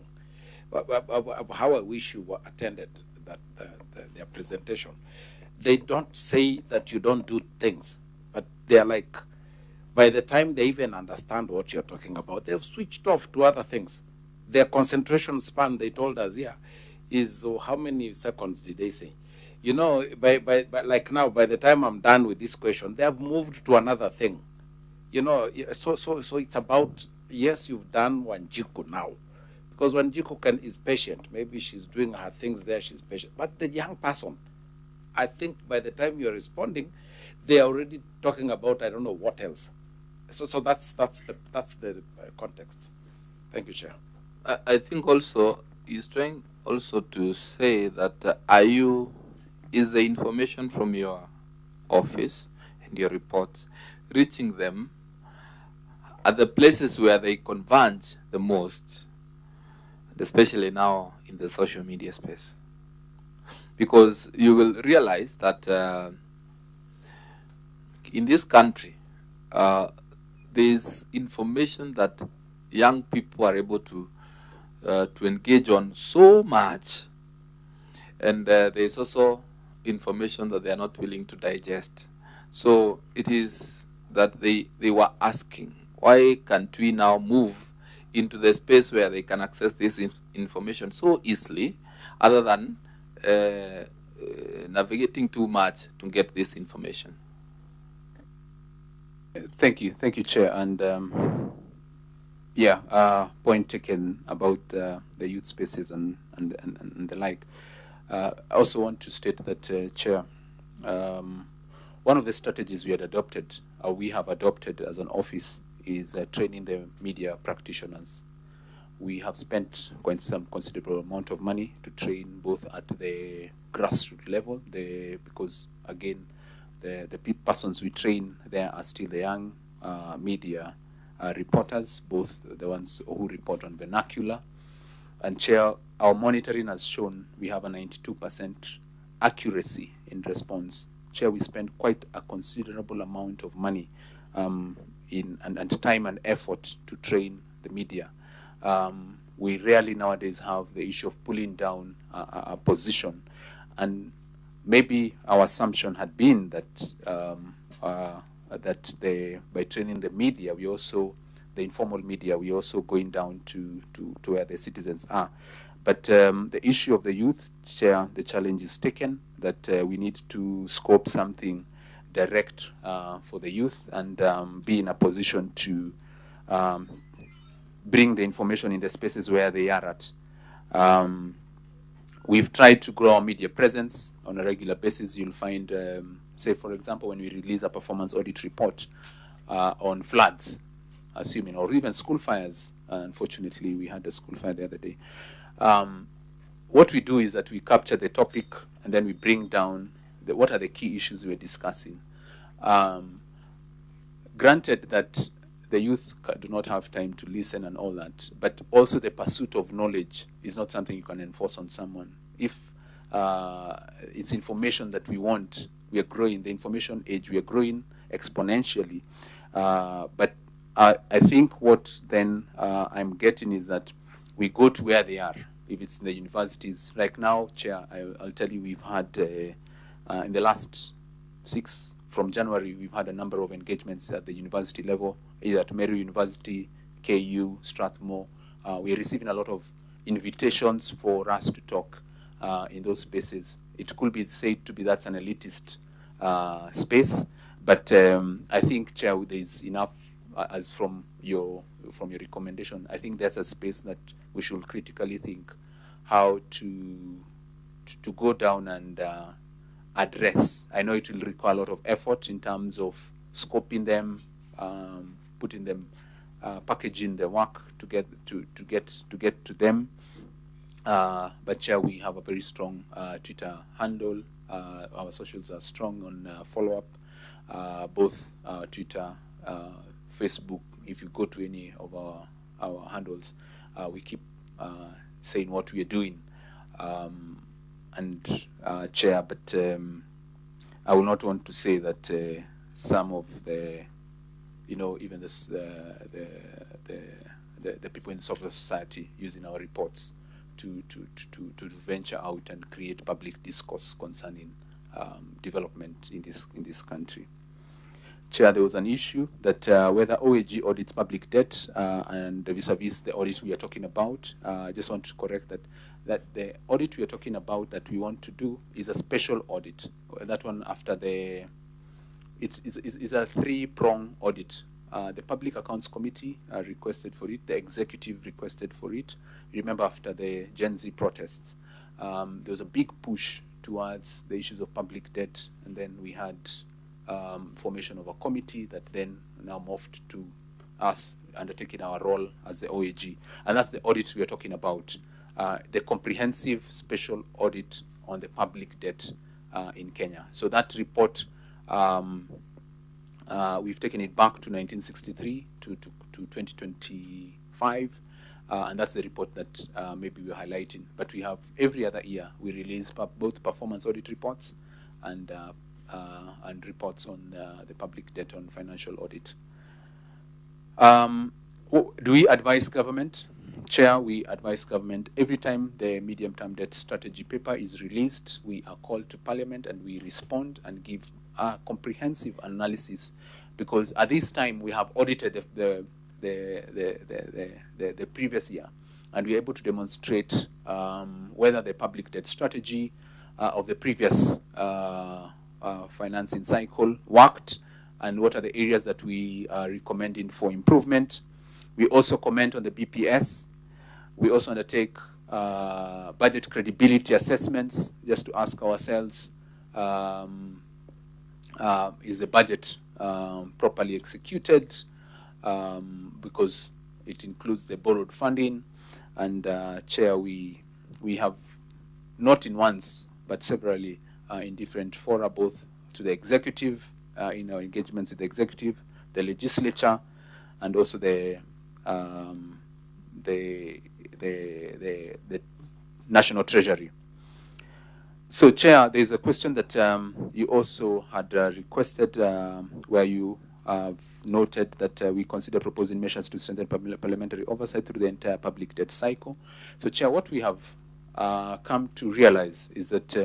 How I wish you attended their presentation. They don't say that you don't do things, but they're like, by the time they even understand what you're talking about, they've switched off to other things. Their concentration span, they told us here, is how many seconds did they say? By like now, by the time I'm done with this question, they have moved to another thing. So it's about, yes, you've done Wanjiko now, because Wanjiko is patient. Maybe she's doing her things there, she's patient. But the young person, I think by the time you're responding, they're already talking about I don't know what else. So that's the context. Thank you, Chair. I think also he's trying also to say that is the information from your office and your reports reaching them at the places where they converge the most, especially now in the social media space? Because you will realize that in this country, there's information that young people are able to engage on so much, and there's also information that they are not willing to digest. So it is that they were asking, why can't we now move into the space where they can access this information so easily, other than navigating too much to get this information? Thank you, Chair. And point taken about the youth spaces and the like. I also want to state that, Chair, one of the strategies we have adopted as an office is training the media practitioners. We have spent quite some considerable amount of money to train both at the grassroots level, because again, the persons we train there are still the young media reporters, both the ones who report on vernacular. And Chair, our monitoring has shown we have a 92% accuracy in response. Chair, we spend quite a considerable amount of money and time and effort to train the media. We rarely nowadays have the issue of pulling down a position, and maybe our assumption had been that by training the media, the informal media, we also going down to where the citizens are. But the issue of the youth, Chair, the challenge is taken, that we need to scope something direct for the youth and be in a position to bring the information in the spaces where they are at. We've tried to grow our media presence on a regular basis. You'll find, say, for example, when we release a performance audit report on floods, or even school fires. Unfortunately, we had a school fire the other day. What we do is that we capture the topic and then we bring down what are the key issues we're discussing. Granted that the youth do not have time to listen and all that, but also the pursuit of knowledge is not something you can enforce on someone. If it's information that we want, we are growing, the information age, we are growing exponentially. But I think what then I'm getting is that we go to where they are. If it's in the universities, like now, Chair, I'll tell you, we've had in the last from January, we've had a number of engagements at the university level, either at Mary University, KU, Strathmore. We're receiving a lot of invitations for us to talk in those spaces. It could be said to be that's an elitist space, but I think, Chair, there's enough, as from your recommendation, I think that's a space that we should critically think how to go down and address. I know it will require a lot of effort in terms of scoping them, putting them, packaging the work to get to them. But Chair, we have a very strong Twitter handle. Our socials are strong on follow-up, both Twitter, Facebook. If you go to any of our handles, we keep saying what we are doing. And Chair, but I will not want to say that some of the, even this, the people in civil society using our reports to venture out and create public discourse concerning development in this country. Chair, there was an issue that whether OAG audits public debt and vis-a-vis the audit we are talking about. I just want to correct that the audit we are talking about that we want to do is a special audit. That one after it's a three-prong audit. The Public Accounts Committee requested for it. The executive requested for it. Remember, after the Gen Z protests, there was a big push towards the issues of public debt, and then we had formation of a committee that then now morphed to us undertaking our role as the OAG. And that's the audit we are talking about, the comprehensive special audit on the public debt in Kenya. So that report, we've taken it back to 1963 to 2025, and that's the report that maybe we're highlighting. But we have, every other year, we release both performance audit reports and reports on the public debt on financial audit. Do we advise government? Chair, we advise government every time the medium-term debt strategy paper is released. We are called to Parliament and we respond and give a comprehensive analysis, because at this time we have audited the previous year, and we're able to demonstrate whether the public debt strategy of the previous financing cycle worked, and what are the areas that we are recommending for improvement. We also comment on the BPS. We also undertake budget credibility assessments, just to ask ourselves, is the budget properly executed? Because it includes the borrowed funding. And Chair, we have not in once, but severally in different fora, both to the executive, in our engagements with the executive, the legislature, and also the National Treasury. So, Chair, there is a question that you also had requested, where you have noted that we consider proposing measures to strengthen parliamentary oversight through the entire public debt cycle. So, Chair, what we have come to realize is that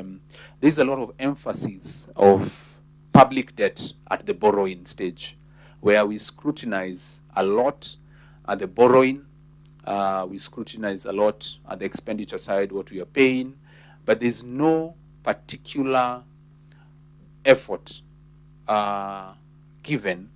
there's a lot of emphasis of public debt at the borrowing stage, where we scrutinize a lot at the borrowing, we scrutinize a lot at the expenditure side, what we are paying, but there's no particular effort given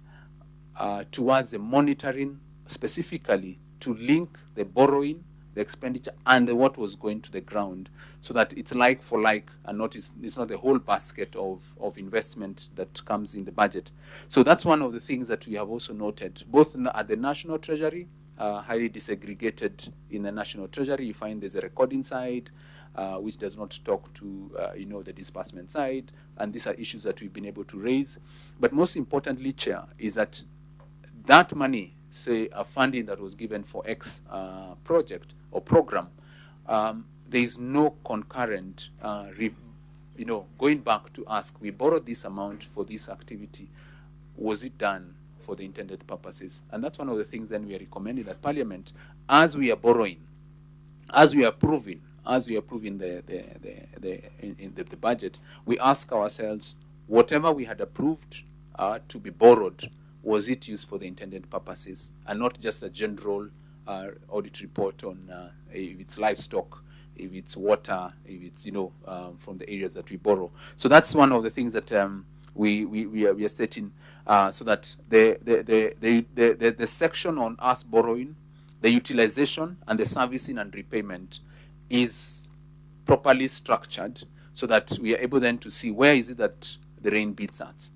towards the monitoring, specifically to link the borrowing, the expenditure, and what was going to the ground, so that it's like for like, and not it's not the whole basket of investment that comes in the budget. So that's one of the things that we have also noted, both at the National Treasury highly disaggregated in the National Treasury. You find there's a recording side, which does not talk to the disbursement side, and these are issues that we've been able to raise. But most importantly, Chair, is that that money, say a funding that was given for X project or program, there is no concurrent going back to ask, we borrowed this amount for this activity, was it done for the intended purposes? And that's one of the things then we are recommending that Parliament, as we are borrowing, as we are approving the budget, we ask ourselves, whatever we had approved to be borrowed, was it used for the intended purposes, and not just a general audit report on if it's livestock, if it's water, if it's from the areas that we borrow. So that's one of the things that we are stating, so that the section on us borrowing, the utilization and the servicing and repayment is properly structured, so that we are able then to see where is it that the rain beats at.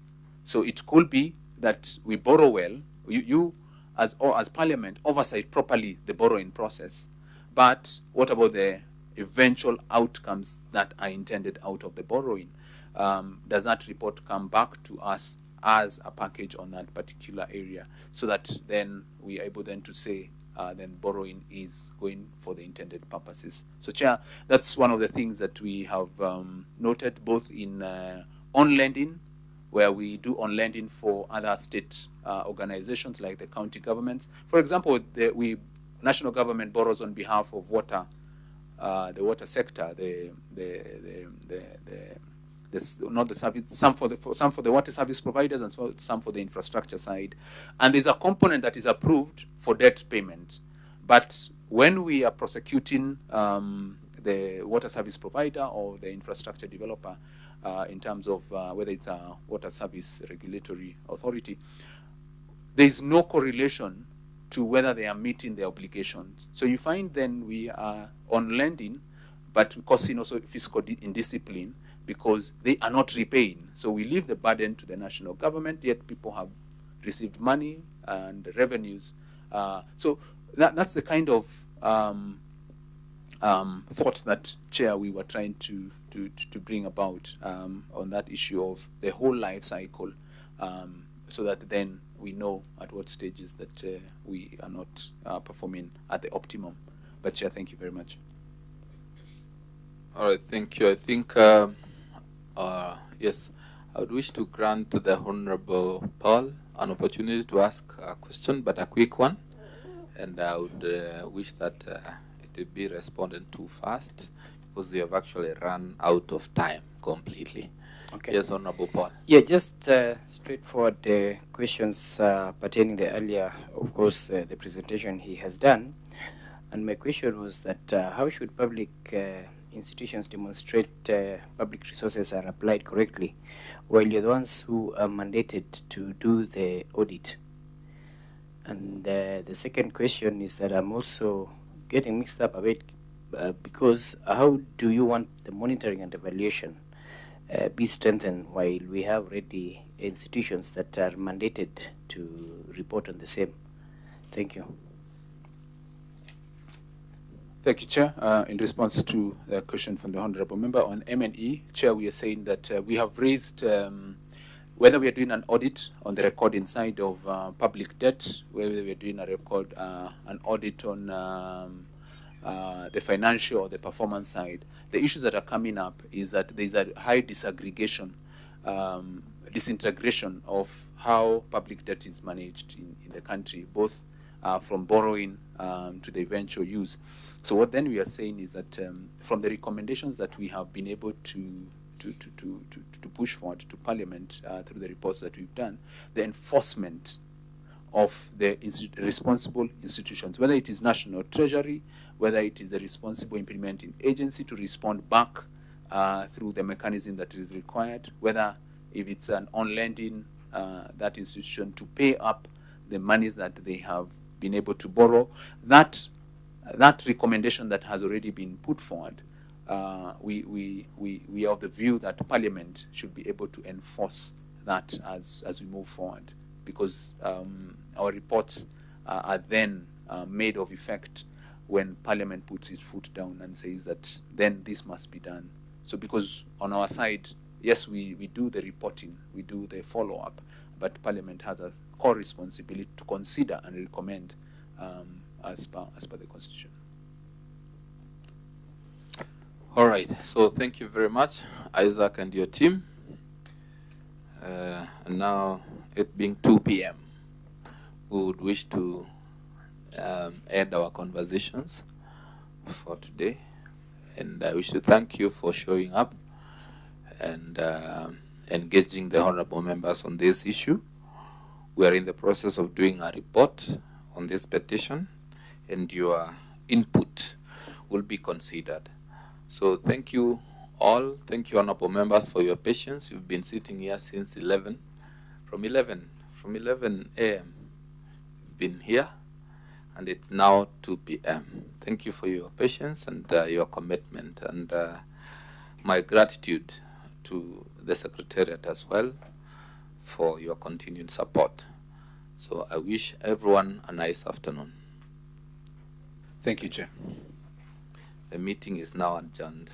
So it could be that we borrow well, you as Parliament oversight properly the borrowing process, but what about the eventual outcomes that are intended out of the borrowing? Does that report come back to us as a package on that particular area, so that then we are able then to say then borrowing is going for the intended purposes? So, Chair, that's one of the things that we have noted, both in on lending, where we do on lending for other state organizations like the county governments. For example, national government borrows on behalf of water, the water sector, not the service, some for the water service providers and some for the infrastructure side. And there's a component that is approved for debt payment. But when we are prosecuting the water service provider or the infrastructure developer, in terms of whether it's a water service regulatory authority, there is no correlation to whether they are meeting their obligations. So you find then we are on lending, but causing also fiscal indiscipline because they are not repaying. So we leave the burden to the national government, yet people have received money and revenues. So that's the kind of thought that, Chair, we were trying to bring about on that issue of the whole life cycle, so that then we know at what stages that we are not performing at the optimum. But, Chair, thank you very much. All right, thank you. I think, yes, I would wish to grant the Honorable Paul an opportunity to ask a question, but a quick one. And I would wish that it would be responded to fast, because we have actually run out of time completely. Okay. Yes, Honorable Paul. Yeah, just straightforward questions pertaining the earlier, of course, the presentation he has done. And my question was that how should public institutions demonstrate public resources are applied correctly, while you're the ones who are mandated to do the audit? And the second question is that I'm also getting mixed up a bit because how do you want the monitoring and evaluation be strengthened while we have already institutions that are mandated to report on the same? Thank you. Thank you, Chair. In response to the question from the Honourable Member on M&E, Chair, we are saying that we have raised whether we are doing an audit on the recording side of public debt, whether we are doing an audit on the financial or the performance side. The issues that are coming up is that there is a high disaggregation, disintegration of how public debt is managed in the country, both from borrowing to the eventual use. So what then we are saying is that from the recommendations that we have been able to push forward to Parliament through the reports that we've done, the enforcement of the responsible institutions, whether it is National Treasury, whether it is the responsible implementing agency to respond back through the mechanism that is required, whether if it's an on-lending, that institution to pay up the monies that they have been able to borrow. That recommendation that has already been put forward, we are of the view that Parliament should be able to enforce that as we move forward, because our reports are then made of effect when Parliament puts its foot down and says that then this must be done. So because on our side, yes, we do the reporting, we do the follow-up, but Parliament has a core responsibility to consider and recommend as per the Constitution. All right, so thank you very much, Isaac and your team. And now, it being 2 p.m., we would wish to end our conversations for today. And I wish to thank you for showing up and engaging the honorable members on this issue. We are in the process of doing a report on this petition, and your input will be considered. So thank you all. Thank you, honorable members, for your patience. You've been sitting here since 11. From 11 a.m. you've been here, and it's now 2 p.m. Thank you for your patience and your commitment, and my gratitude to the Secretariat as well for your continued support. So I wish everyone a nice afternoon. Thank you, Chair. The meeting is now adjourned.